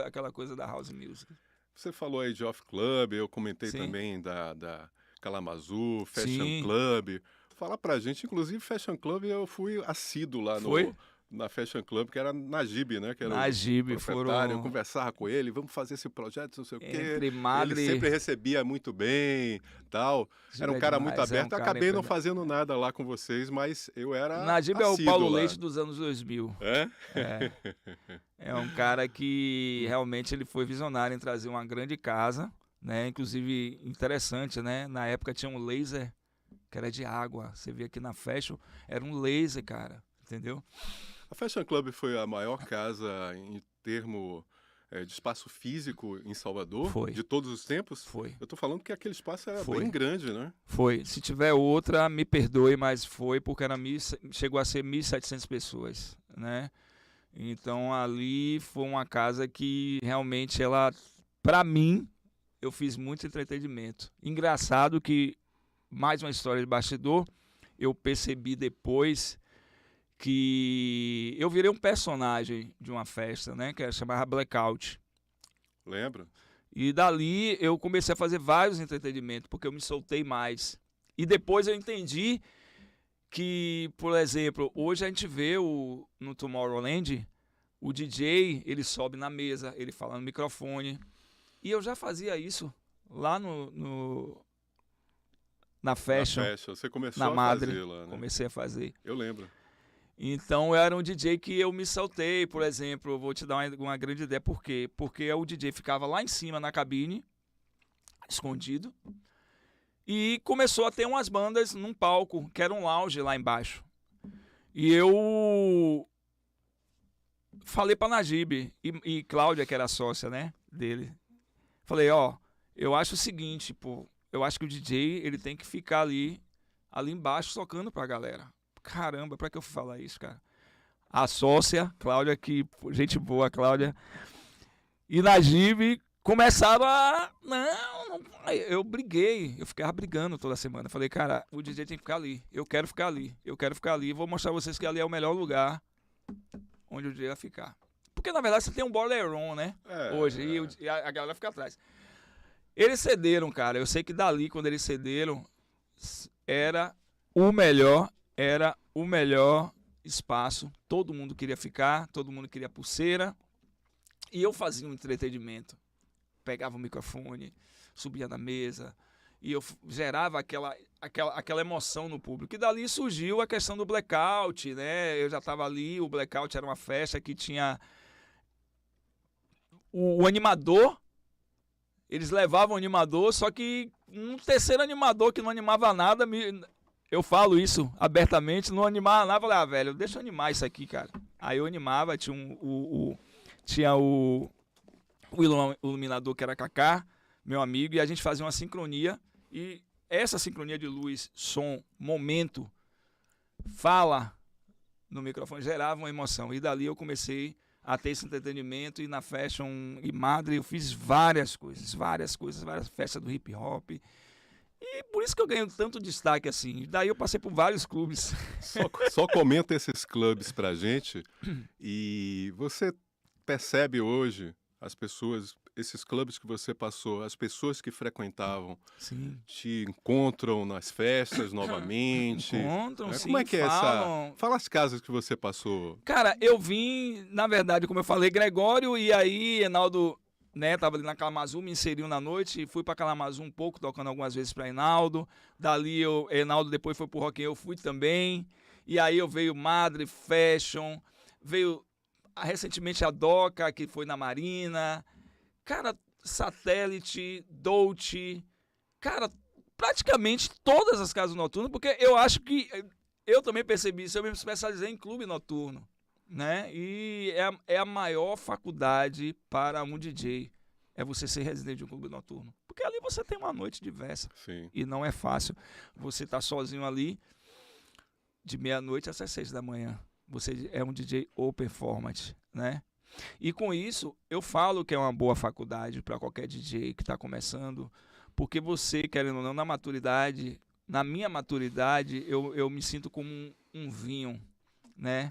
Speaker 3: Aquela coisa da house music.
Speaker 2: Você falou aí de Off Club, eu comentei também da Kalamazoo, Fashion Club. Fala pra gente, inclusive Fashion Club eu fui assíduo lá na Fashion Club, que era Najib, né? Que era
Speaker 3: Najib,
Speaker 2: eu conversava com ele, vamos fazer esse projeto, não sei o quê.
Speaker 3: Ele
Speaker 2: sempre recebia muito bem, tal. Era um cara muito aberto. Acabei não fazendo nada lá com vocês, mas eu era
Speaker 3: Najib é o Paulo
Speaker 2: lá.
Speaker 3: Leite dos anos 2000.
Speaker 2: É?
Speaker 3: É um cara que realmente ele foi visionário em trazer uma grande casa, né? Inclusive interessante, né? Na época tinha um laser que era de água. Você via aqui na Fashion, era um laser, cara. Entendeu?
Speaker 2: A Fashion Club foi a maior casa em termo de espaço físico em Salvador,
Speaker 3: Foi.
Speaker 2: de todos os tempos.
Speaker 3: Foi.
Speaker 2: Eu tô falando que aquele espaço era
Speaker 3: Foi.
Speaker 2: bem grande, né?
Speaker 3: Foi. Se tiver outra, me perdoe, mas foi porque chegou a ser 1.700 pessoas, né? Então ali foi uma casa que realmente ela, para mim, eu fiz muito entretenimento. Engraçado que, mais uma história de bastidor, eu percebi depois que eu virei um personagem de uma festa, né? Que era chamada Blackout.
Speaker 2: Lembra?
Speaker 3: E dali eu comecei a fazer vários entretenimentos, porque eu me soltei mais. E depois eu entendi que, por exemplo, hoje a gente vê no Tomorrowland, o DJ, ele sobe na mesa, ele fala no microfone. E eu já fazia isso lá na Fashion,
Speaker 2: Você começou
Speaker 3: na
Speaker 2: a
Speaker 3: Madre.
Speaker 2: fazer lá, né?
Speaker 3: Comecei a fazer.
Speaker 2: Eu lembro.
Speaker 3: Então eu era um DJ que eu me soltei, por exemplo, eu vou te dar uma grande ideia. Por quê? Porque o DJ ficava lá em cima na cabine, escondido, e começou a ter umas bandas num palco, que era um lounge lá embaixo. E eu falei pra Najib e Cláudia, que era a sócia, né, dele. Falei, eu acho o seguinte, pô, eu acho que o DJ, ele tem que ficar ali embaixo, tocando pra galera. Caramba, pra que eu fui falar isso, cara? A sócia, Cláudia, que gente boa, Cláudia, e Najib começaram a... Não, eu briguei, eu ficava brigando toda semana. Falei, cara, o DJ tem que ficar ali, eu quero ficar ali, vou mostrar a vocês que ali é o melhor lugar onde o DJ vai ficar. Porque, na verdade, você tem um boiler-room, né? Hoje, e a galera fica atrás. Eles cederam, cara, eu sei que dali, quando eles cederam, era o melhor espaço, todo mundo queria ficar, todo mundo queria pulseira, e eu fazia um entretenimento, pegava o microfone, subia na mesa, e eu gerava aquela emoção no público, e dali surgiu a questão do Blackout, né, eu já estava ali, o Blackout era uma festa que tinha o animador, eles levavam o animador, só que um terceiro animador que não animava nada, eu falo isso abertamente, não animava nada, falei, velho, deixa eu animar isso aqui, cara. Aí eu animava, tinha o iluminador que era Kaká, meu amigo, e a gente fazia uma sincronia, e essa sincronia de luz, som, momento, fala no microfone, gerava uma emoção. E dali eu comecei a ter esse entretenimento, e na Fashion e Madre eu fiz várias festas do hip hop. E por isso que eu ganho tanto destaque assim. Daí eu passei por vários clubes.
Speaker 2: Só comenta esses clubes pra gente. E você percebe hoje as pessoas, esses clubes que você passou, as pessoas que frequentavam,
Speaker 3: Sim.
Speaker 2: te encontram nas festas novamente?
Speaker 3: Encontram, sim.
Speaker 2: Como é que é
Speaker 3: falam.
Speaker 2: essa... Fala as casas que você passou.
Speaker 3: Cara, eu vim, na verdade, como eu falei, Gregório, e aí Enaldo, né, tava ali na Kalamazoo, me inseriu na noite, fui pra Kalamazoo um pouco, tocando algumas vezes pra Enaldo. Dali, Enaldo depois foi pro Rock in Rio, eu fui também. E aí eu veio Madre, Fashion, veio recentemente a Doca, que foi na Marina. Cara, Satélite, Dolce, cara, praticamente todas as casas noturnas, porque eu acho que, eu também percebi isso, eu me especializei em clube noturno, né? E é a maior faculdade para um DJ, é você ser residente de um clube noturno. Porque ali você tem uma noite diversa.
Speaker 2: Sim.
Speaker 3: E não é fácil. Você tá sozinho ali, de meia-noite às 6 da manhã. Você é um DJ open format, né? E com isso, eu falo que é uma boa faculdade para qualquer DJ que está começando, porque você, querendo ou não, na minha maturidade, eu me sinto como um vinho, né?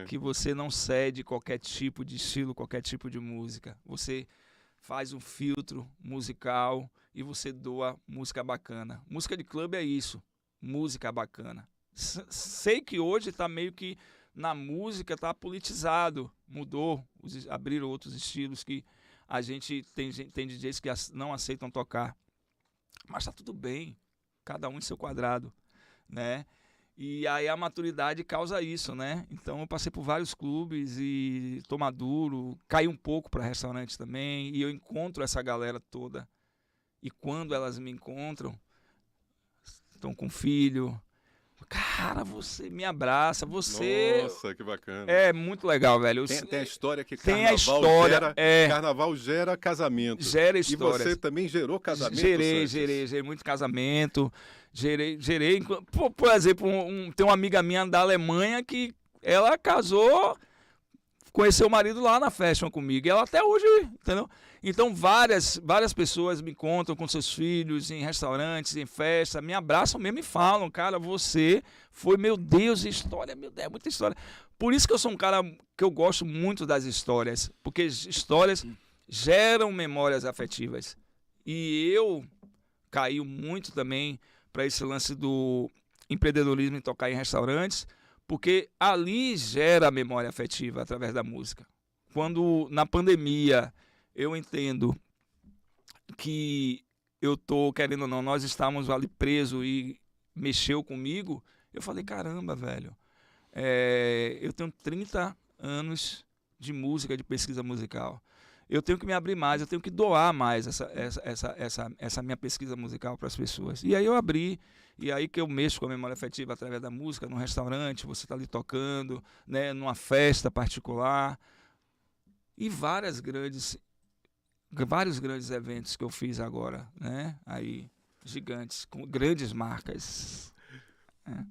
Speaker 3: Que você não cede qualquer tipo de estilo, qualquer tipo de música. Você faz um filtro musical e você doa música bacana. Música de clube é isso, música bacana. Sei que hoje está meio que na música está politizado, mudou, abriram outros estilos que a gente tem DJs que não aceitam tocar, mas tá tudo bem, cada um em seu quadrado, né? E aí a maturidade causa isso, né? Então eu passei por vários clubes e tô maduro, caí um pouco para restaurantes também, e eu encontro essa galera toda. E quando elas me encontram, estão com filho, Cara, você me abraça, você...
Speaker 2: Nossa, que bacana.
Speaker 3: É muito legal, velho.
Speaker 2: Tem a história que
Speaker 3: Tem a
Speaker 2: carnaval
Speaker 3: história,
Speaker 2: gera, carnaval gera casamento.
Speaker 3: Gera
Speaker 2: E
Speaker 3: histórias.
Speaker 2: você também gerou casamento,
Speaker 3: Gerei muito casamento. Gerei. Por exemplo, tem uma amiga minha da Alemanha que ela casou, conheceu o marido lá na Fashion comigo. E ela até hoje, entendeu? Então, várias pessoas me contam com seus filhos em restaurantes, em festa, me abraçam mesmo e falam, cara, você foi, meu Deus, história, meu Deus, é muita história. Por isso que eu sou um cara que eu gosto muito das histórias, porque histórias geram memórias afetivas. E eu caí muito também para esse lance do empreendedorismo em tocar em restaurantes, porque ali gera a memória afetiva através da música. Quando na pandemia eu entendo que eu tô, querendo ou não, nós estávamos ali presos e mexeu comigo, eu falei, caramba, velho, eu tenho 30 anos de música, de pesquisa musical. Eu tenho que me abrir mais, eu tenho que doar mais essa minha pesquisa musical para as pessoas. E aí eu abri, e aí que eu mexo com a memória afetiva através da música, num restaurante, você está ali tocando, né, numa festa particular. E vários grandes eventos que eu fiz agora, né? Aí, gigantes, com grandes marcas.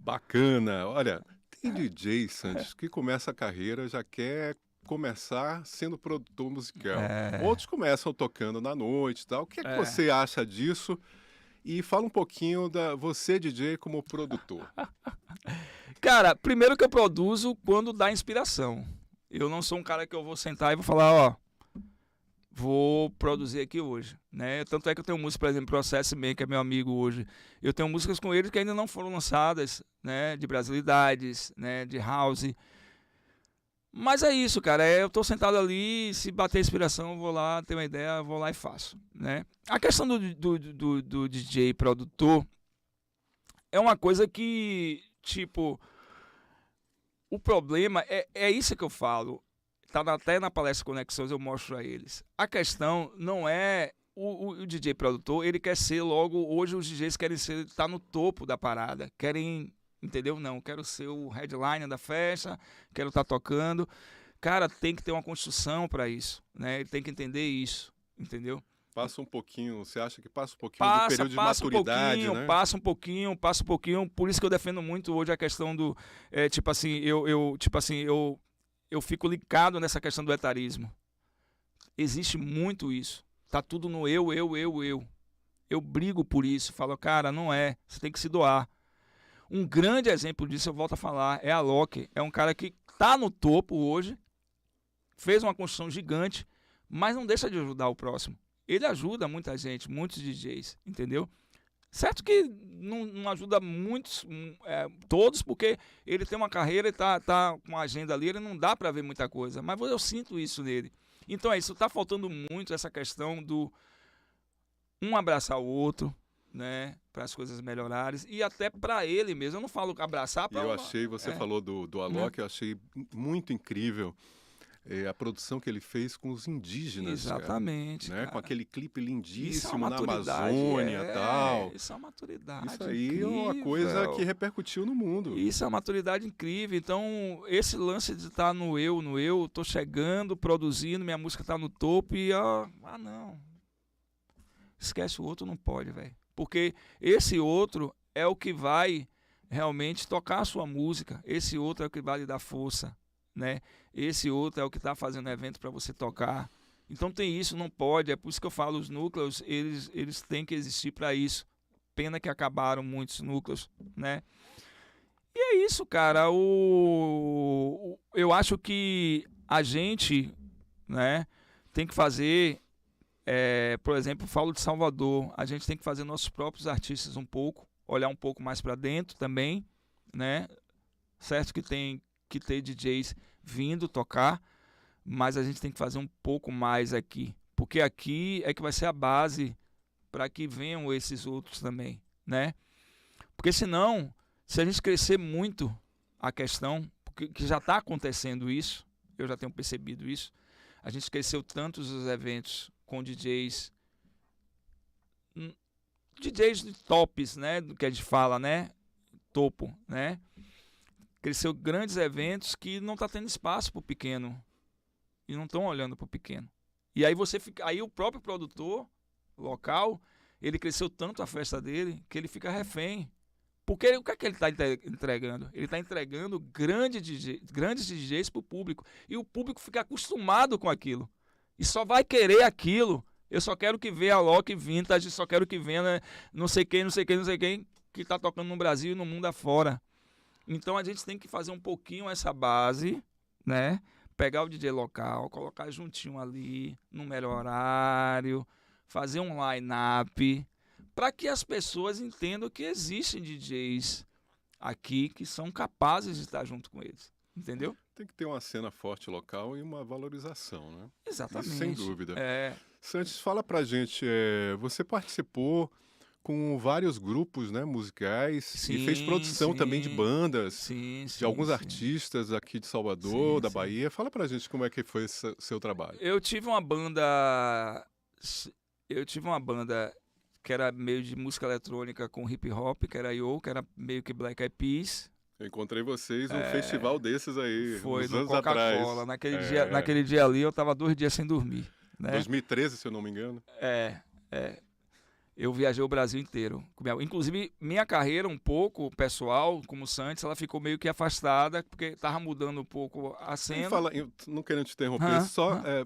Speaker 2: Bacana. Olha, tem DJ, Santos, que começa a carreira, já quer começar sendo produtor musical. Outros começam tocando na noite e tal. O que é que você acha disso? E fala um pouquinho da você, DJ, como produtor.
Speaker 3: Cara, primeiro que eu produzo quando dá inspiração. Eu não sou um cara que eu vou sentar e vou falar, ó, vou produzir aqui hoje, né? Tanto é que eu tenho música, por exemplo, Process Man, que é meu amigo hoje. Eu tenho músicas com ele que ainda não foram lançadas, né? De brasilidades, né? De house. Mas é isso, cara. Eu tô sentado ali, se bater inspiração, eu vou lá, tenho uma ideia, vou lá e faço, né? A questão do DJ produtor é uma coisa que, tipo, o problema é isso que eu falo. Tá até na palestra Conexões, eu mostro a eles. A questão não é o DJ produtor, ele quer ser logo, hoje os DJs querem tá no topo da parada, querem, entendeu? Não, quero ser o headliner da festa, quero estar tocando. Cara, tem que ter uma construção para isso, né? Ele tem que entender isso, entendeu?
Speaker 2: Passa um pouquinho, você acha que passa um pouquinho do período de maturidade, né?
Speaker 3: Passa um pouquinho. Por isso que eu defendo muito hoje a questão do, eu fico ligado nessa questão do etarismo. Existe muito isso. Tá tudo no eu. Eu brigo por isso. Falo, cara, não é. Você tem que se doar. Um grande exemplo disso, eu volto a falar, é a Loki. É um cara que tá no topo hoje, fez uma construção gigante, mas não deixa de ajudar o próximo. Ele ajuda muita gente, muitos DJs, entendeu? Certo que não ajuda muitos, todos, porque ele tem uma carreira e tá com uma agenda ali, ele não dá para ver muita coisa, mas eu sinto isso nele. Então é isso, tá faltando muito essa questão do um abraçar o outro, né, para as coisas melhorarem, e até para ele mesmo. Eu não falo abraçar para...
Speaker 2: Eu achei, você falou do Alok, eu achei muito incrível a produção que ele fez com os indígenas.
Speaker 3: Exatamente,
Speaker 2: cara, né? Com aquele clipe lindíssimo
Speaker 3: é
Speaker 2: na Amazônia e tal.
Speaker 3: Isso é uma maturidade.
Speaker 2: Isso aí
Speaker 3: incrível.
Speaker 2: É uma coisa que repercutiu no mundo.
Speaker 3: Isso é uma maturidade incrível. Então, esse lance de estar no eu, tô chegando, produzindo, minha música tá no topo e não. Esquece o outro, não pode, velho. Porque esse outro é o que vai realmente tocar a sua música. Esse outro é o que vai lhe dar força, né? Esse outro é o que está fazendo evento para você tocar. Então tem isso, não pode. É por isso que eu falo, os núcleos, eles têm que existir para isso. Pena que acabaram muitos núcleos, né? E é isso, cara. Eu acho que a gente, né, tem que fazer, por exemplo, falo de Salvador, a gente tem que fazer nossos próprios artistas um pouco, olhar um pouco mais para dentro também, né? Certo que tem que ter DJs vindo tocar, mas a gente tem que fazer um pouco mais aqui, porque aqui é que vai ser a base para que venham esses outros também, né? Porque senão, se a gente crescer muito a questão, porque que já está acontecendo isso, eu já tenho percebido isso, a gente cresceu tantos os eventos com DJs de tops, né, do que a gente fala, né? topo, né? Cresceu grandes eventos que não tá tendo espaço pro pequeno. E não estão olhando pro pequeno. E aí aí o próprio produtor local, ele cresceu tanto a festa dele que ele fica refém. Porque o que é que ele está entregando? Ele está entregando grandes DJs para o público. E o público fica acostumado com aquilo. E só vai querer aquilo. Eu só quero que venha a Loki Vintage, só quero que venha não sei quem que está tocando no Brasil e no mundo afora. Então a gente tem que fazer um pouquinho essa base, né? Pegar o DJ local, colocar juntinho ali, no melhor horário, fazer um line-up, para que as pessoas entendam que existem DJs aqui que são capazes de estar junto com eles, entendeu?
Speaker 2: Tem que ter uma cena forte local e uma valorização, né?
Speaker 3: Exatamente.
Speaker 2: Isso, sem dúvida.
Speaker 3: É,
Speaker 2: Santos, fala pra gente, você participou com vários grupos, né, musicais e fez produção também de bandas, de alguns artistas aqui de Salvador, da Bahia. Fala pra gente como é que foi esse seu trabalho.
Speaker 3: Eu tive uma banda que era meio de música eletrônica com hip hop, que era que era meio que Black Eyed Peas.
Speaker 2: Eu encontrei vocês num festival desses aí,
Speaker 3: Foi
Speaker 2: uns
Speaker 3: no
Speaker 2: anos atrás.
Speaker 3: Coca-Cola. Naquele dia ali eu tava 2 dias sem dormir. Né?
Speaker 2: 2013, se eu não me engano.
Speaker 3: Eu viajei o Brasil inteiro. Inclusive, minha carreira um pouco pessoal, como Santos, ela ficou meio que afastada, porque tava mudando um pouco a cena.
Speaker 2: Eu não querendo te interromper,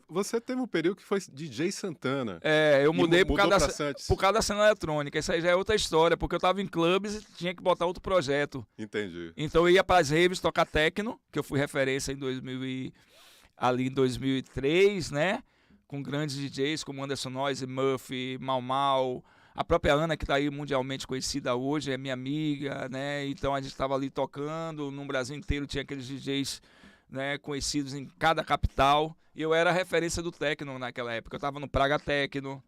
Speaker 2: você teve um período que foi DJ Santana.
Speaker 3: Eu mudei por causa da cena eletrônica. Isso aí já é outra história, porque eu tava em clubes e tinha que botar outro projeto.
Speaker 2: Entendi.
Speaker 3: Então eu ia pras raves tocar techno, que eu fui referência ali em 2003, né? Com grandes DJs como Anderson Noise, Murphy, Mau Mau. A própria Ana, que está aí mundialmente conhecida hoje, é minha amiga, né? Então a gente estava ali tocando, no Brasil inteiro tinha aqueles DJs, né, conhecidos em cada capital. E eu era a referência do techno naquela época. Eu estava no Praga Techno.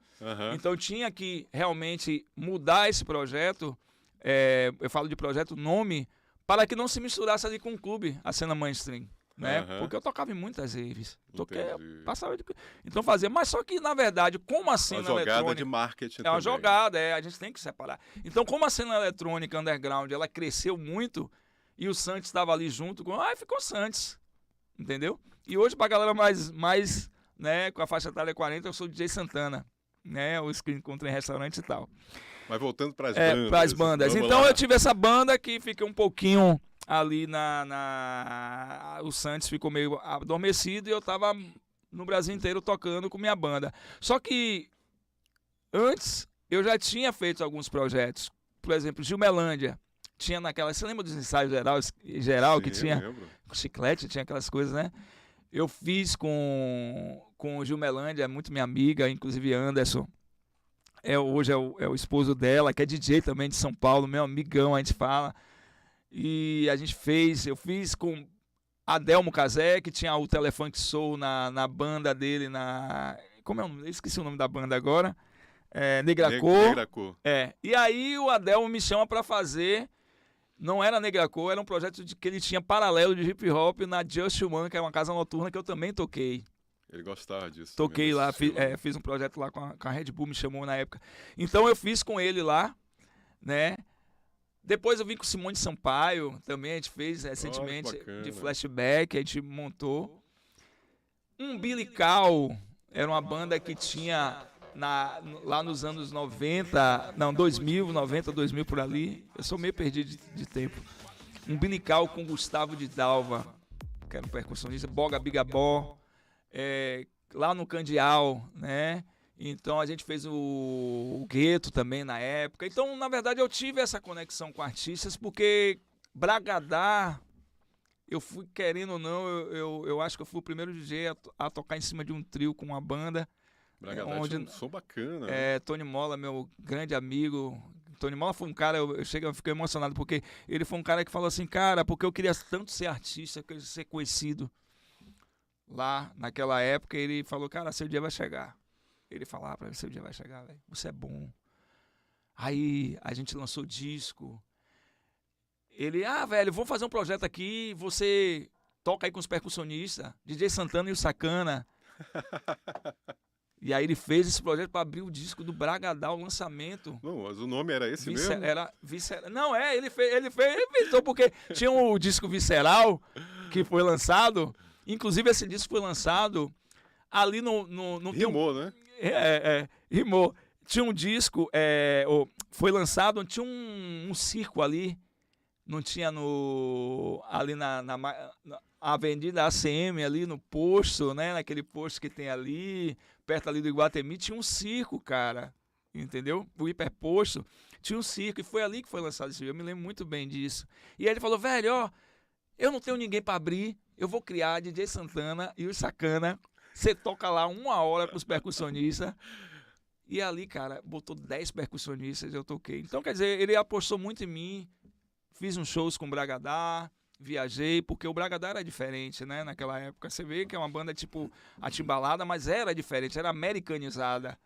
Speaker 3: Então tinha que realmente mudar esse projeto, eu falo de projeto nome, para que não se misturasse ali com o clube, a cena mainstream. Né? Porque eu tocava em muitas raves. Passava então fazia, mas só que na verdade, como a cena eletrônica,
Speaker 2: uma jogada de marketing
Speaker 3: é uma jogada, a gente tem que separar. Então, como a cena eletrônica underground, ela cresceu muito e o Santos estava ali junto com, ficou Santos. Entendeu? E hoje pra galera mais, né, com a faixa etária 40, eu sou DJ Santana, né? Os que encontram em restaurante e tal.
Speaker 2: Mas voltando para as bandas.
Speaker 3: Para as bandas. Então
Speaker 2: lá.
Speaker 3: Eu tive essa banda que fiquei um pouquinho ali o Santos ficou meio adormecido e eu tava no Brasil inteiro tocando com minha banda. Só que antes eu já tinha feito alguns projetos. Por exemplo, Gilmelândia. Tinha naquela... Você lembra dos ensaios geral
Speaker 2: Sim,
Speaker 3: que tinha?
Speaker 2: Lembro.
Speaker 3: Com chiclete, tinha aquelas coisas, né? Eu fiz com o Gilmelândia, muito minha amiga, inclusive Anderson. Hoje é o esposo dela, que é DJ também de São Paulo, meu amigão, a gente fala. E eu fiz com Adelmo Cazé, que tinha o Telefunk Soul na banda dele, como é o nome? Eu esqueci o nome da banda agora. Negracô. E aí o Adelmo me chama pra fazer, não era Negracô, era um projeto que ele tinha paralelo de hip hop na Just One, que é uma casa noturna que eu também toquei.
Speaker 2: Ele gostava disso.
Speaker 3: Toquei lá, fiz um projeto lá com a Red Bull, me chamou na época. Então eu fiz com ele lá, né? Depois eu vim com Simone Sampaio, também a gente fez recentemente de flashback, a gente montou. Umbilical era uma banda que tinha lá nos anos 2000 por ali. Eu sou meio perdido de tempo. Umbilical com Gustavo de Dalva, que era um percussionista, Boga Bigabó, lá no Candial, né? Então a gente fez o Gueto também na época. Então, na verdade, eu tive essa conexão com artistas, porque Bragadá, eu fui querendo ou não, eu acho que eu fui o primeiro DJ a tocar em cima de um trio com uma banda.
Speaker 2: Bragadá tinha um som bacana.
Speaker 3: Tony Molla, meu grande amigo. Tony Molla foi um cara, eu fiquei emocionado, porque ele foi um cara que falou assim, cara, porque eu queria tanto ser artista, eu queria ser conhecido. Lá, naquela época, ele falou, cara, seu dia vai chegar. Ele falava pra mim, seu dia vai chegar, velho. Você é bom. Aí a gente lançou disco. Ele, velho, vamos fazer um projeto aqui. Você toca aí com os percussionistas, DJ Santana e o Sacana. E aí ele fez esse projeto para abrir o disco do Bragadá, o lançamento.
Speaker 2: Não, mas o nome era esse mesmo?
Speaker 3: Era Visceral. Não, ele inventou porque tinha o disco Visceral que foi lançado. Inclusive, esse disco foi lançado ali no
Speaker 2: Rimou, né?
Speaker 3: Rimou. Tinha um disco, foi lançado, tinha um circo ali, não tinha ali na Avenida ACM, ali no posto, né? Naquele posto que tem ali, perto ali do Iguatemi, tinha um circo, cara, entendeu? O hiperposto, tinha um circo, e foi ali que foi lançado esse vídeo, eu me lembro muito bem disso. E aí ele falou, velho, ó, eu não tenho ninguém pra abrir, eu vou criar DJ Santana e os Sacana, você toca lá 1 hora pros percussionistas. E ali, cara, botou 10 percussionistas, eu toquei. Então, quer dizer, ele apostou muito em mim, fiz uns shows com o Bragadá, viajei, porque o Bragadá era diferente, né, naquela época. Você vê que é uma banda tipo Atimbalada, mas era diferente, era americanizada.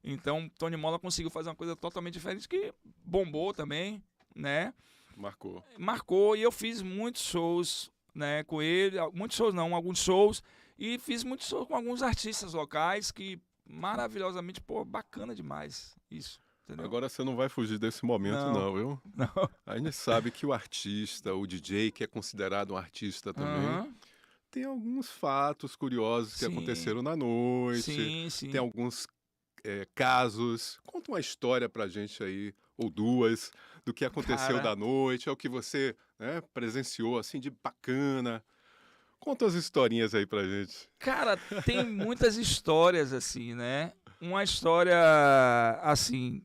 Speaker 3: Então, Tony Molla conseguiu fazer uma coisa totalmente diferente, que bombou também, né. Marcou, e eu fiz muitos shows, né, com ele, muitos shows não, alguns shows, e fiz muitos shows com alguns artistas locais que maravilhosamente, pô, bacana demais isso, entendeu?
Speaker 2: Agora você não vai fugir desse momento não, viu?
Speaker 3: Não.
Speaker 2: A gente sabe que o artista, o DJ, que é considerado um artista também, tem alguns fatos curiosos que aconteceram na noite,
Speaker 3: sim.
Speaker 2: Tem alguns casos. Conta uma história pra gente aí, ou duas, do que aconteceu da noite, é o que você, né, presenciou, assim, de bacana. Conta as historinhas aí pra gente.
Speaker 3: Cara, tem muitas histórias, assim, né? Uma história, assim,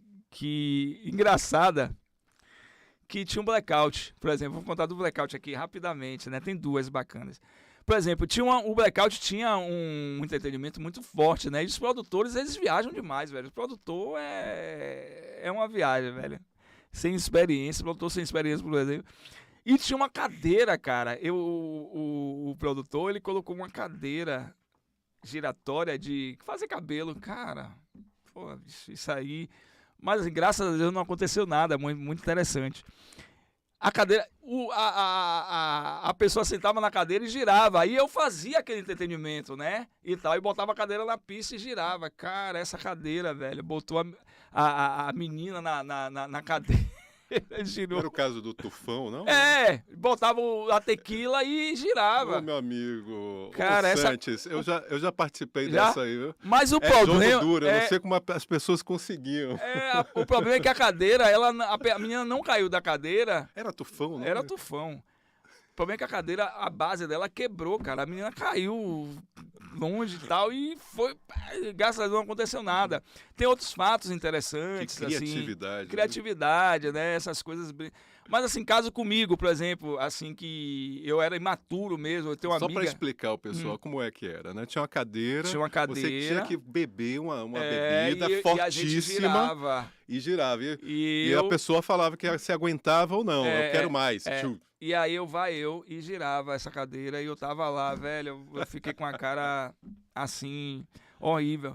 Speaker 3: engraçada, que tinha um blackout, por exemplo. Vou contar do blackout aqui rapidamente, né? Tem duas bacanas. Por exemplo, o blackout tinha um entretenimento muito forte, né? E os produtores, eles viajam demais, velho. O produtor é uma viagem, velho. Sem experiência, produtor sem experiência, por exemplo. E tinha uma cadeira, cara. O produtor, ele colocou uma cadeira giratória de fazer cabelo. Cara, pô, isso aí... Mas, assim, graças a Deus, não aconteceu nada. Muito, muito interessante. A cadeira... A pessoa sentava na cadeira e girava. Aí eu fazia aquele entretenimento, né? E tal. E botava a cadeira na pista e girava. Cara, essa cadeira, velho, botou a menina na cadeira.
Speaker 2: Não era o caso do Tufão, não?
Speaker 3: Botava a tequila e girava.
Speaker 2: Ô, meu amigo,
Speaker 3: cara,
Speaker 2: Sanches, eu já participei dessa aí, viu?
Speaker 3: Mas o problema...
Speaker 2: Jogo duro, eu não sei como as pessoas conseguiam.
Speaker 3: O problema é que a cadeira, a menina não caiu da cadeira.
Speaker 2: Era Tufão, não?
Speaker 3: Era Tufão. O problema é que a cadeira, a base dela quebrou, cara. A menina caiu longe e tal, e foi... Graças a Deus não aconteceu nada. Tem outros fatos interessantes,
Speaker 2: que criatividade.
Speaker 3: Assim, criatividade, né? Essas coisas... Mas, assim, caso comigo, por exemplo, assim, que eu era imaturo mesmo, eu tenho uma amiga...
Speaker 2: Só pra explicar ao pessoal como é que era, né? Tinha uma cadeira, você tinha que beber uma bebida fortíssima.
Speaker 3: E a gente girava.
Speaker 2: E girava. E a pessoa falava que se aguentava ou não, eu quero mais.
Speaker 3: E aí eu e girava essa cadeira e eu tava lá, velho, eu fiquei com a cara assim, horrível.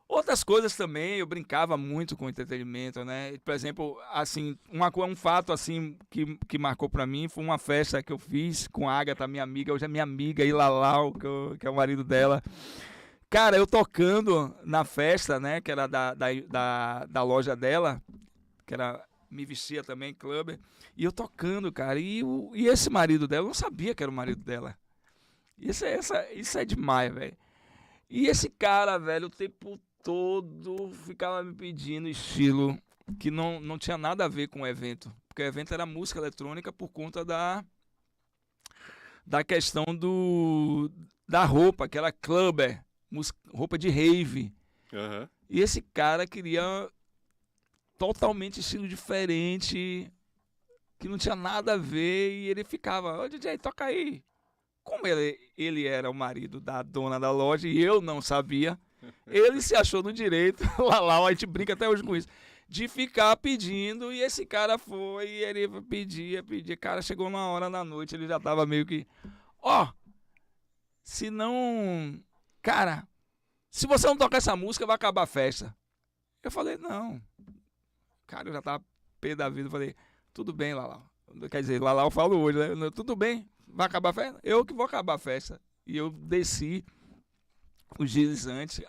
Speaker 3: Outras coisas também, eu brincava muito com entretenimento, né? Por exemplo, assim, um fato assim que marcou pra mim foi uma festa que eu fiz com a Agatha, minha amiga, hoje é minha amiga, Ilalau, que é o marido dela. Cara, eu tocando na festa, né, que era da loja dela, que era... me vestia também, clubber, e eu tocando, cara, e esse marido dela, eu não sabia que era o marido dela. Isso é demais, velho. E esse cara, velho, o tempo todo ficava me pedindo estilo que não tinha nada a ver com o evento, porque o evento era música eletrônica por conta da questão da roupa, que era clubber, roupa de rave.
Speaker 2: Uhum.
Speaker 3: E esse cara queria... totalmente estilo diferente, que não tinha nada a ver, e ele ficava, ô DJ, toca aí. Como ele era o marido da dona da loja e eu não sabia, ele se achou no direito, lá, a gente brinca até hoje com isso, de ficar pedindo, e esse cara foi, e ele pedia, cara, chegou uma hora da noite, ele já tava meio que, se não, cara, se você não tocar essa música, vai acabar a festa. Eu falei, não. Cara, eu já tava pé da vida, eu falei, tudo bem, Lalau. Quer dizer, Lalau eu falo hoje, né? Tudo bem, vai acabar a festa? Eu que vou acabar a festa. E eu desci os dias antes,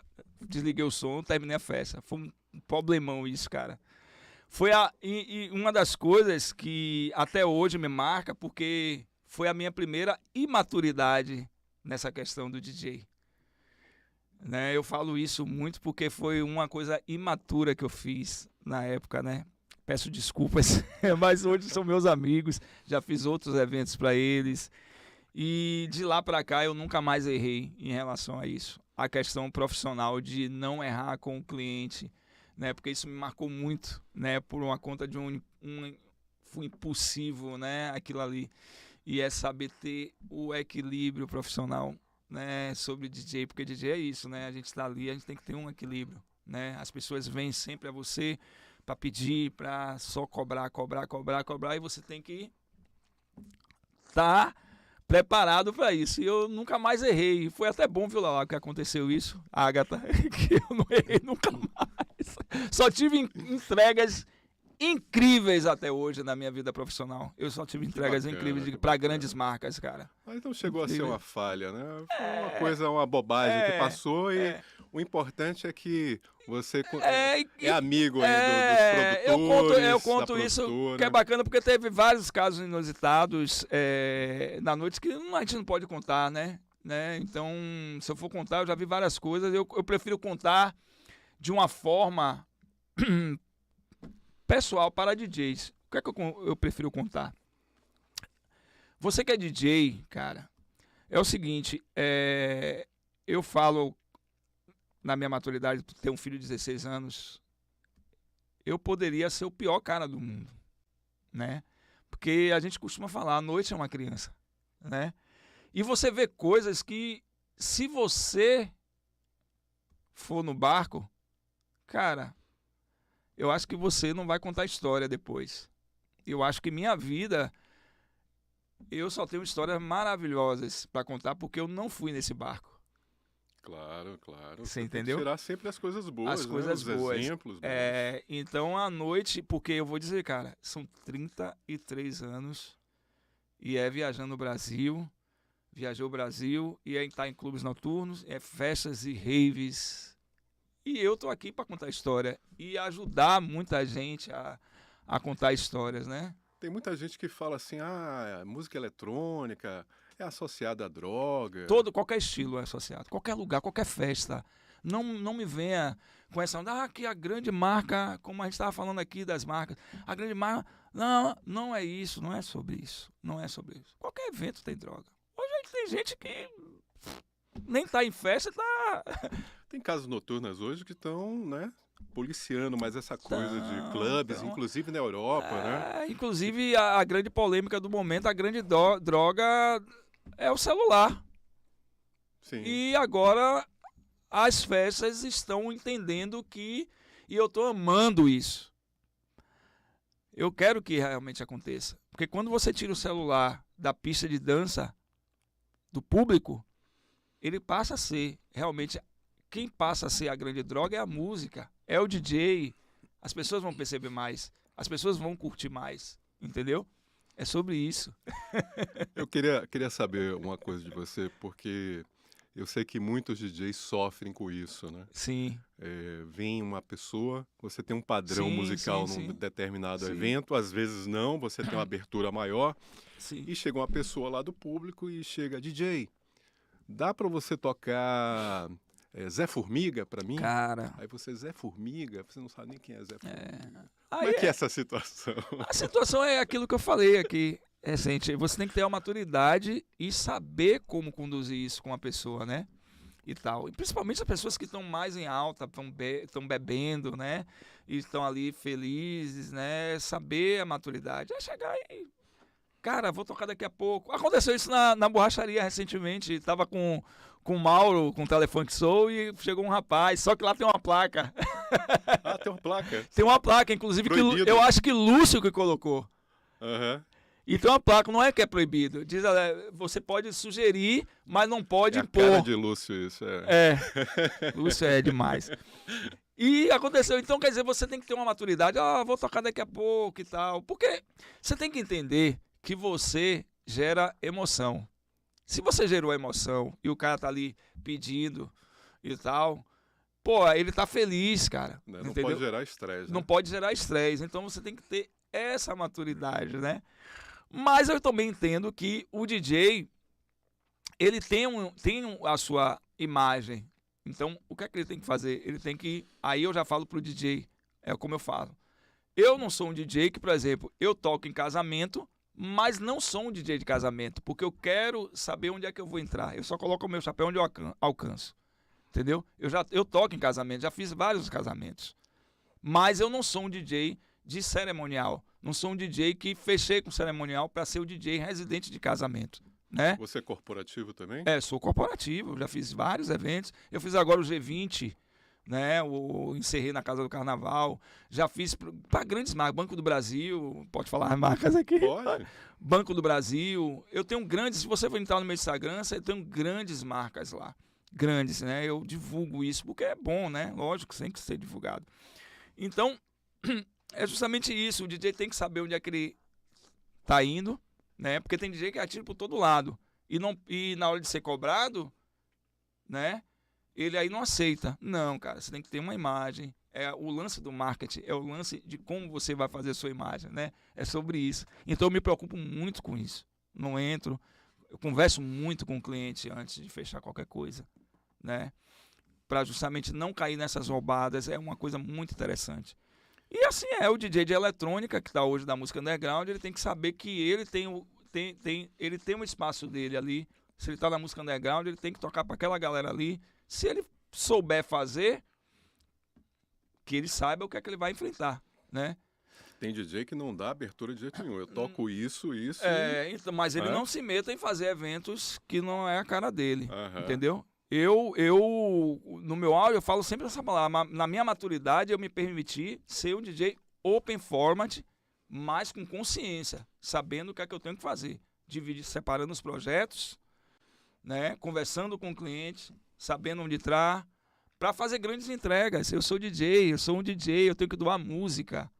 Speaker 3: desliguei o som, terminei a festa. Foi um problemão isso, cara. E uma das coisas que até hoje me marca, porque foi a minha primeira imaturidade nessa questão do DJ. Né? Eu falo isso muito porque foi uma coisa imatura que eu fiz na época, né? Peço desculpas, mas hoje são meus amigos, já fiz outros eventos para eles. E de lá para cá eu nunca mais errei em relação a isso. A questão profissional de não errar com o cliente, né? Porque isso me marcou muito, né? Por uma conta de fui impulsivo, né? Aquilo ali. E é saber ter o equilíbrio profissional, né? Sobre DJ, porque DJ é isso, né? A gente está ali, a gente tem que ter um equilíbrio, né? As pessoas vêm sempre a você para pedir, para só cobrar, e você tem que estar preparado para isso. E eu nunca mais errei. Foi até bom, viu, lá que aconteceu isso, Agatha, que eu não errei nunca mais. Só tive entregas incríveis até hoje na minha vida profissional. Eu só tive entregas incríveis para grandes marcas, cara.
Speaker 2: Mas não chegou a ser uma falha, né? Foi uma coisa, uma bobagem que passou e o importante é que você é amigo aí dos produtores.
Speaker 3: Eu conto isso, que é bacana, porque teve vários casos inusitados na noite que a gente não pode contar, né? Então, se eu for contar, eu já vi várias coisas. Eu prefiro contar de uma forma pessoal para DJs. O que é que eu prefiro contar? Você que é DJ, cara, é o seguinte, eu falo na minha maturidade, ter um filho de 16 anos, eu poderia ser o pior cara do mundo, né? Porque a gente costuma falar, a noite é uma criança, né? E você vê coisas que, se você for no barco, cara, eu acho que você não vai contar história depois. Eu acho que minha vida, eu só tenho histórias maravilhosas para contar porque eu não fui nesse barco.
Speaker 2: Claro.
Speaker 3: Você entendeu?
Speaker 2: Tirar sempre as coisas boas,
Speaker 3: as coisas boas.
Speaker 2: Exemplos.
Speaker 3: Então, à noite, porque eu vou dizer, cara, são 33 anos e viajando o Brasil, viajou o Brasil e estar em clubes noturnos, festas e raves. E eu tô aqui para contar história e ajudar muita gente a contar histórias, né?
Speaker 2: Tem muita gente que fala assim, música eletrônica é associada à droga.
Speaker 3: Qualquer estilo é associado, qualquer lugar, qualquer festa. Não me venha com essa onda, que a grande marca, como a gente estava falando aqui das marcas, a grande marca, não é isso, não é sobre isso, não é sobre isso. Qualquer evento tem droga. Hoje tem gente que nem tá em festa, tá...
Speaker 2: Tem casas noturnas hoje que estão, né, policiando mais essa coisa de clubes, inclusive na Europa, né?
Speaker 3: Inclusive, a grande polêmica do momento, a grande droga é o celular.
Speaker 2: Sim.
Speaker 3: E agora as festas estão entendendo que... E eu estou amando isso. Eu quero que realmente aconteça. Porque quando você tira o celular da pista de dança do público, ele passa a ser realmente... Quem passa a ser a grande droga é a música, é o DJ. As pessoas vão perceber mais, as pessoas vão curtir mais, entendeu? É sobre isso.
Speaker 2: Eu queria saber uma coisa de você, porque eu sei que muitos DJs sofrem com isso, né?
Speaker 3: Sim.
Speaker 2: Vem uma pessoa, você tem um padrão musical num determinado evento, às vezes não, você tem uma abertura maior, e chega uma pessoa lá do público e chega, DJ, dá para você tocar... Zé Formiga pra mim?
Speaker 3: Cara.
Speaker 2: Aí você, Zé Formiga? Você não sabe nem quem é Zé Formiga. Como é que é essa situação?
Speaker 3: A situação é aquilo que eu falei aqui, recente. Você tem que ter a maturidade e saber como conduzir isso com a pessoa, né? E tal. E principalmente as pessoas que estão mais em alta, estão bebendo, né? E estão ali felizes, né? Saber a maturidade. É chegar e... Cara, vou tocar daqui a pouco. Aconteceu isso na borracharia recentemente. Tava com o Mauro, com o Telefunk Soul, e chegou um rapaz, só que lá tem uma placa.
Speaker 2: Tem uma placa?
Speaker 3: Tem uma placa, inclusive, que eu acho que Lúcio que colocou.
Speaker 2: Aham.
Speaker 3: E tem uma placa, não é que é proibido. Diz, você pode sugerir, mas não pode impor.
Speaker 2: A cara de Lúcio isso,
Speaker 3: Lúcio é demais. E aconteceu, então quer dizer, você tem que ter uma maturidade. Vou tocar daqui a pouco e tal. Porque você tem que entender que você gera emoção. Se você gerou emoção e o cara tá ali pedindo e tal, pô, ele tá feliz, cara.
Speaker 2: Né? Não
Speaker 3: Entendeu?
Speaker 2: pode gerar estresse.
Speaker 3: Não
Speaker 2: Né?
Speaker 3: pode gerar estresse. Então você tem que ter essa maturidade, né? Mas eu também entendo que o DJ, ele tem a sua imagem. Então, o que é que ele tem que fazer? Ele tem que... Aí eu já falo pro DJ, é como eu falo. Eu não sou um DJ que, por exemplo, eu toco em casamento, mas não sou um DJ de casamento, porque eu quero saber onde é que eu vou entrar. Eu só coloco o meu chapéu onde eu alcanço. Entendeu? Eu toco em casamento, já fiz vários casamentos. Mas eu não sou um DJ de cerimonial. Não sou um DJ que fechei com cerimonial para ser o DJ residente de casamento. Né?
Speaker 2: Você é corporativo também?
Speaker 3: Sou corporativo, já fiz vários eventos. Eu fiz agora o G20, né? Encerrei na Casa do Carnaval. Já fiz para grandes marcas, Banco do Brasil, pode falar as marcas aqui?
Speaker 2: Pode.
Speaker 3: Banco do Brasil. Eu tenho grandes, se você for entrar no meu Instagram, eu tenho grandes marcas lá. Grandes, né? Eu divulgo isso porque é bom, né? Lógico, tem que ser divulgado. Então, é justamente isso. O DJ tem que saber onde é que ele tá indo, né? Porque tem DJ que atira por todo lado e na hora de ser cobrado, né? Ele aí não aceita. Não, cara, você tem que ter uma imagem. É o lance do marketing, é o lance de como você vai fazer a sua imagem, né? É sobre isso. Então eu me preocupo muito com isso. Não entro, eu converso muito com o cliente antes de fechar qualquer coisa, né? Para justamente não cair nessas roubadas, é uma coisa muito interessante. E assim o DJ de eletrônica que está hoje da música underground, ele tem que saber que ele ele tem um espaço dele ali. Se ele está na música underground, ele tem que tocar para aquela galera ali. Se ele souber fazer, que ele saiba o que é que ele vai enfrentar, né?
Speaker 2: Tem DJ que não dá abertura de jeito nenhum. Eu toco isso.
Speaker 3: Então, mas ele não se meta em fazer eventos que não é a cara dele,
Speaker 2: Aham.
Speaker 3: entendeu? No meu áudio, eu falo sempre essa palavra. Na minha maturidade, eu me permiti ser um DJ open format, mas com consciência, sabendo o que é que eu tenho que fazer. Separando os projetos, né? Conversando com o cliente, sabendo onde entrar, para fazer grandes entregas. Eu sou um DJ, eu tenho que doar música,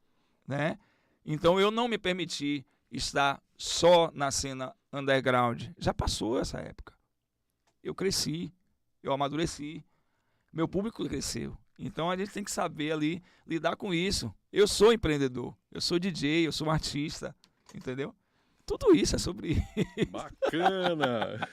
Speaker 3: né? Então eu não me permiti estar só na cena underground. Já passou essa época. Eu cresci, eu amadureci, meu público cresceu. Então a gente tem que saber ali lidar com isso. Eu sou empreendedor, eu sou DJ, eu sou um artista, entendeu? Tudo isso é sobre isso.
Speaker 2: Bacana!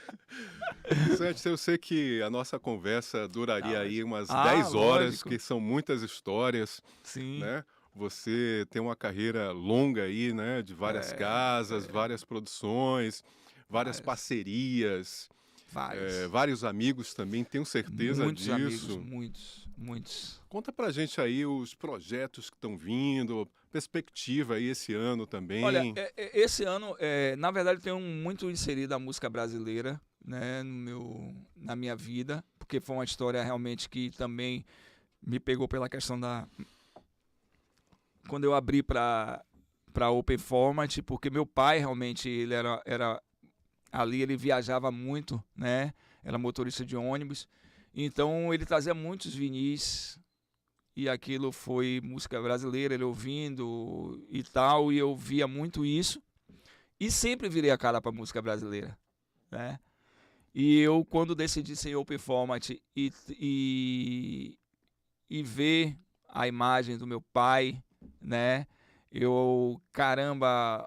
Speaker 2: Santos, eu sei que a nossa conversa duraria aí umas 10 horas,
Speaker 3: lógico.
Speaker 2: que são muitas histórias,
Speaker 3: Sim.
Speaker 2: né? Você tem uma carreira longa aí, né? De várias casas, várias produções, várias parcerias, vários amigos também, tenho certeza
Speaker 3: Muitos
Speaker 2: disso.
Speaker 3: amigos, muitos.
Speaker 2: Conta pra gente aí os projetos que estão vindo, perspectiva aí esse ano também.
Speaker 3: Olha, esse ano, na verdade, eu tenho muito inserido a música brasileira, né, na minha vida, porque foi uma história realmente que também me pegou pela questão da... Quando eu abri para Open Format, porque meu pai realmente ele era ali, ele viajava muito, né? Era motorista de ônibus, então ele trazia muitos vinis e aquilo foi música brasileira, ele ouvindo e tal, e eu via muito isso e sempre virei a cara para música brasileira, né? E eu, quando decidi ser Open Format e ver a imagem do meu pai, né? Eu, caramba,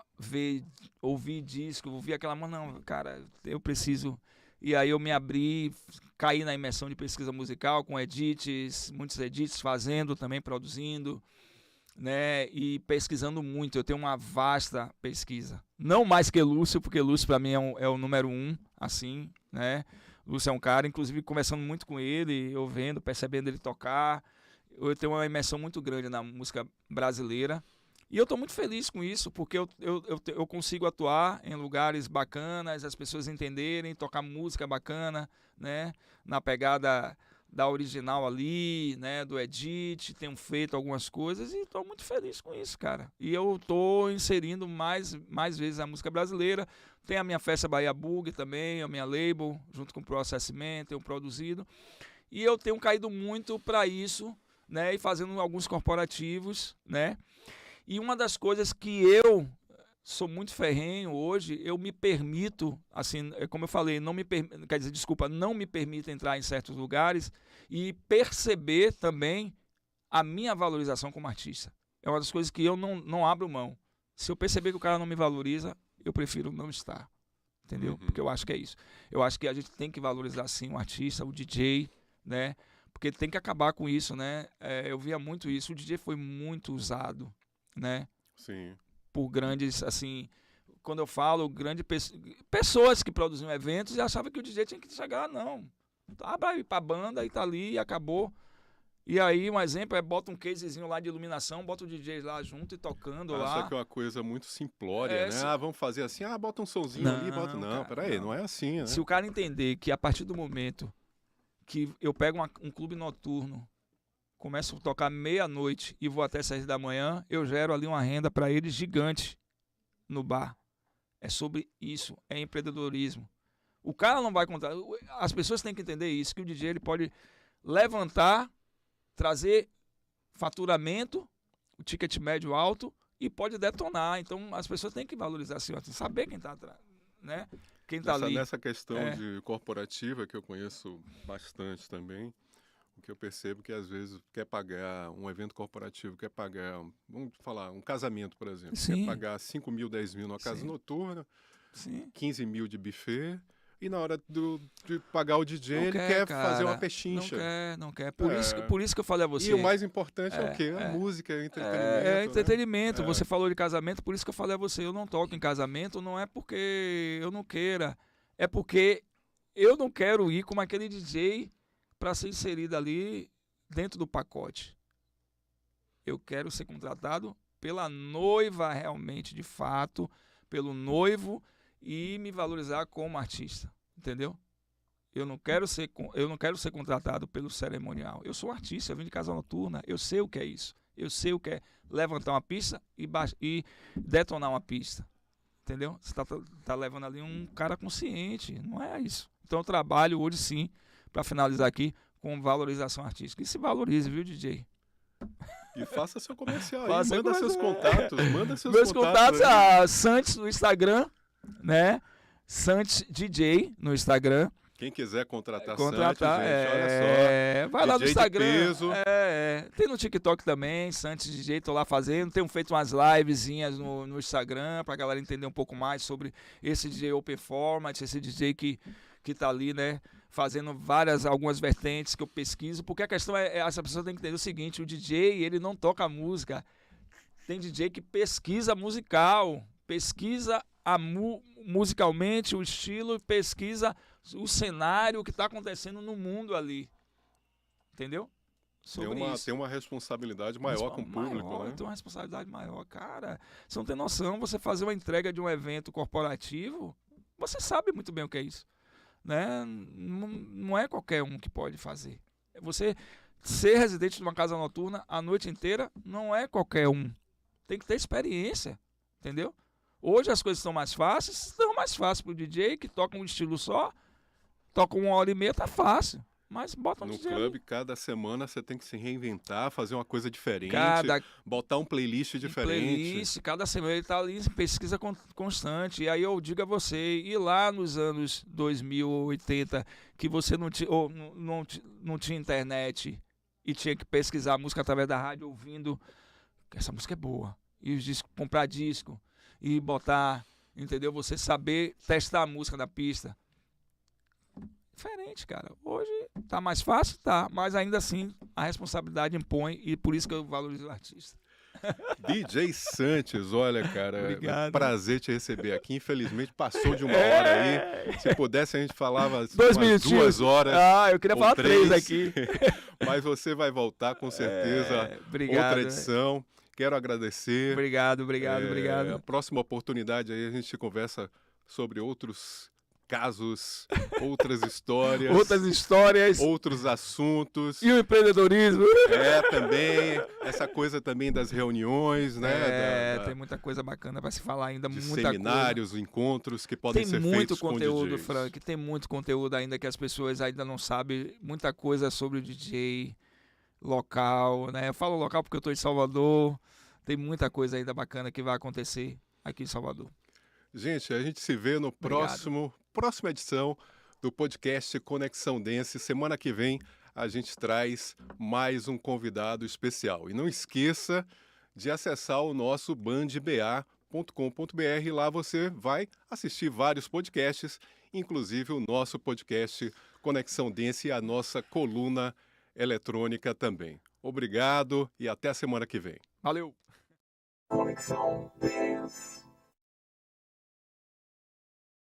Speaker 3: ouvir disco, ouvir aquela... Não, cara, eu preciso... E aí eu me abri, caí na imersão de pesquisa musical com muitos edits, fazendo também, produzindo, né? E pesquisando muito. Eu tenho uma vasta pesquisa. Não mais que Lúcio, porque Lúcio para mim é o número 1, assim, né? Lúcio é um cara, inclusive conversando muito com ele, eu vendo, percebendo ele tocar. Eu tenho uma imersão muito grande na música brasileira. E eu estou muito feliz com isso, porque eu consigo atuar em lugares bacanas, as pessoas entenderem, tocar música bacana, né? Na pegada da original ali, né? Do edit, tenho feito algumas coisas e estou muito feliz com isso, cara. E eu estou inserindo mais vezes a música brasileira. Tem a minha festa Bahia Bug também, a minha label, junto com o Processamento, tenho produzido. E eu tenho caído muito para isso, né? E fazendo alguns corporativos, né? E uma das coisas que eu sou muito ferrenho hoje, eu me permito, assim, como eu falei, não me permito entrar em certos lugares e perceber também a minha valorização como artista. É uma das coisas que eu não abro mão. Se eu perceber que o cara não me valoriza, eu prefiro não estar. Entendeu? Porque eu acho que é isso. Eu acho que a gente tem que valorizar, sim, o artista, o DJ, né? Porque tem que acabar com isso, né? Eu via muito isso. O DJ foi muito usado, né?
Speaker 2: Sim.
Speaker 3: Por grandes, assim, quando eu falo, pessoas que produziam eventos e achavam que o DJ tinha que chegar, não. Abra aí pra banda e tá ali e acabou. E aí, um exemplo bota um casezinho lá de iluminação, bota o DJ lá junto e tocando lá.
Speaker 2: Acha que é uma coisa muito simplória, né? Vamos fazer assim, bota um sonzinho ali, bota... Não,
Speaker 3: cara,
Speaker 2: peraí, não é assim, né?
Speaker 3: Se o cara entender que a partir do momento que eu pego um clube noturno, começo a tocar meia-noite e vou até 6 da manhã, eu gero ali uma renda para ele gigante no bar. É sobre isso, é empreendedorismo. O cara não vai contar, as pessoas têm que entender isso, que o DJ ele pode levantar, trazer faturamento, o ticket médio alto e pode detonar. Então as pessoas têm que valorizar assim, saber quem está atrás, né? Quem tá ali.
Speaker 2: Nessa questão de corporativa, que eu conheço bastante também, o que eu percebo que às vezes quer pagar um evento corporativo, quer pagar, vamos falar, um casamento, por exemplo,
Speaker 3: Sim.
Speaker 2: quer pagar 5 mil, 10 mil numa casa
Speaker 3: Sim.
Speaker 2: noturna,
Speaker 3: Sim.
Speaker 2: 15 mil de buffet, e na hora de pagar o DJ,
Speaker 3: Não
Speaker 2: ele quer
Speaker 3: cara,
Speaker 2: fazer uma pechincha.
Speaker 3: Não quer. Por isso que eu falei a você.
Speaker 2: E o mais importante é o quê? A música, é entretenimento.
Speaker 3: É entretenimento.
Speaker 2: Né?
Speaker 3: Você falou de casamento, por isso que eu falei a você. Eu não toco em casamento, não é porque eu não queira. É porque eu não quero ir como aquele DJ para ser inserido ali dentro do pacote. Eu quero ser contratado pela noiva realmente, de fato, pelo noivo e me valorizar como artista, entendeu? Eu não quero ser contratado pelo cerimonial. Eu sou artista, eu vim de casa noturna, eu sei o que é isso. Eu sei o que é levantar uma pista e detonar uma pista. Entendeu? Você tá levando ali um cara consciente, não é isso. Então eu trabalho hoje sim, para finalizar aqui, com valorização artística. E se valorize, viu, DJ?
Speaker 2: E faça seu comercial aí,
Speaker 3: Faça
Speaker 2: manda seus contatos,
Speaker 3: Meus contatos, a Santos no Instagram, né? Santos DJ no Instagram.
Speaker 2: Quem quiser contratar,
Speaker 3: Santos, gente,
Speaker 2: olha só.
Speaker 3: Vai lá no Instagram.
Speaker 2: Peso.
Speaker 3: Tem no TikTok também, Santos DJ, tô lá fazendo. Tenho feito umas livezinhas no Instagram pra galera entender um pouco mais sobre esse DJ Open Format, esse DJ que tá ali, né? Fazendo algumas vertentes que eu pesquiso. Porque a questão essa pessoa tem que entender o seguinte: o DJ, ele não toca música. Tem DJ que pesquisa musical, pesquisa musicalmente o estilo, pesquisa o cenário que está acontecendo no mundo ali. Entendeu?
Speaker 2: Tem uma responsabilidade maior com o público, né?
Speaker 3: Tem uma responsabilidade maior. Cara, você não tem noção, você fazer uma entrega de um evento corporativo, você sabe muito bem o que é isso. Né? Não é qualquer um que pode fazer. Você ser residente de uma casa noturna a noite inteira não é qualquer um. Tem que ter experiência, entendeu? Hoje as coisas estão mais fáceis para o DJ que toca um estilo só, toca 1h30, tá fácil. Mas bota um
Speaker 2: no
Speaker 3: DJ
Speaker 2: clube, cada semana você tem que se reinventar, fazer uma coisa diferente, botar um playlist diferente.
Speaker 3: Cada semana ele tá ali em pesquisa constante. E aí eu digo a você, ir lá nos anos 2080, que você não tinha internet e tinha que pesquisar a música através da rádio, ouvindo, essa música é boa. E os discos, comprar disco e botar, entendeu? Você saber testar a música na pista. Diferente, cara. Hoje tá mais fácil, tá, mas ainda assim a responsabilidade impõe e por isso que eu valorizo o artista.
Speaker 2: DJ Santos, olha, cara,
Speaker 3: Obrigado.
Speaker 2: Prazer te receber aqui. Infelizmente passou de 1 hora aí. Se pudesse a gente falava
Speaker 3: 2
Speaker 2: horas.
Speaker 3: Eu queria falar 3 aqui.
Speaker 2: Mas você vai voltar com certeza.
Speaker 3: Obrigado.
Speaker 2: Outra edição. Quero agradecer.
Speaker 3: Obrigado.
Speaker 2: A próxima oportunidade aí a gente conversa sobre outros casos, outras histórias, outros assuntos.
Speaker 3: E o empreendedorismo.
Speaker 2: Também, essa coisa também das reuniões, né?
Speaker 3: Tem muita coisa bacana para se falar ainda,
Speaker 2: de
Speaker 3: muita
Speaker 2: seminários,
Speaker 3: coisa.
Speaker 2: Encontros que podem ser feitos com DJs.
Speaker 3: Tem muito conteúdo, Frank, tem muito conteúdo ainda que as pessoas ainda não sabem, muita coisa sobre o DJ local, né? Eu falo local porque eu estou em Salvador, tem muita coisa ainda bacana que vai acontecer. aqui em Salvador.
Speaker 2: Gente, a gente se vê no
Speaker 3: Obrigado.
Speaker 2: próxima edição do podcast Conexão Dance. Semana que vem a gente traz mais um convidado especial. E não esqueça de acessar o nosso bandba.com.br. Lá você vai assistir vários podcasts, inclusive o nosso podcast Conexão Dance e a nossa coluna eletrônica também. Obrigado e até a semana que vem.
Speaker 3: Valeu!
Speaker 1: Conexão Dance.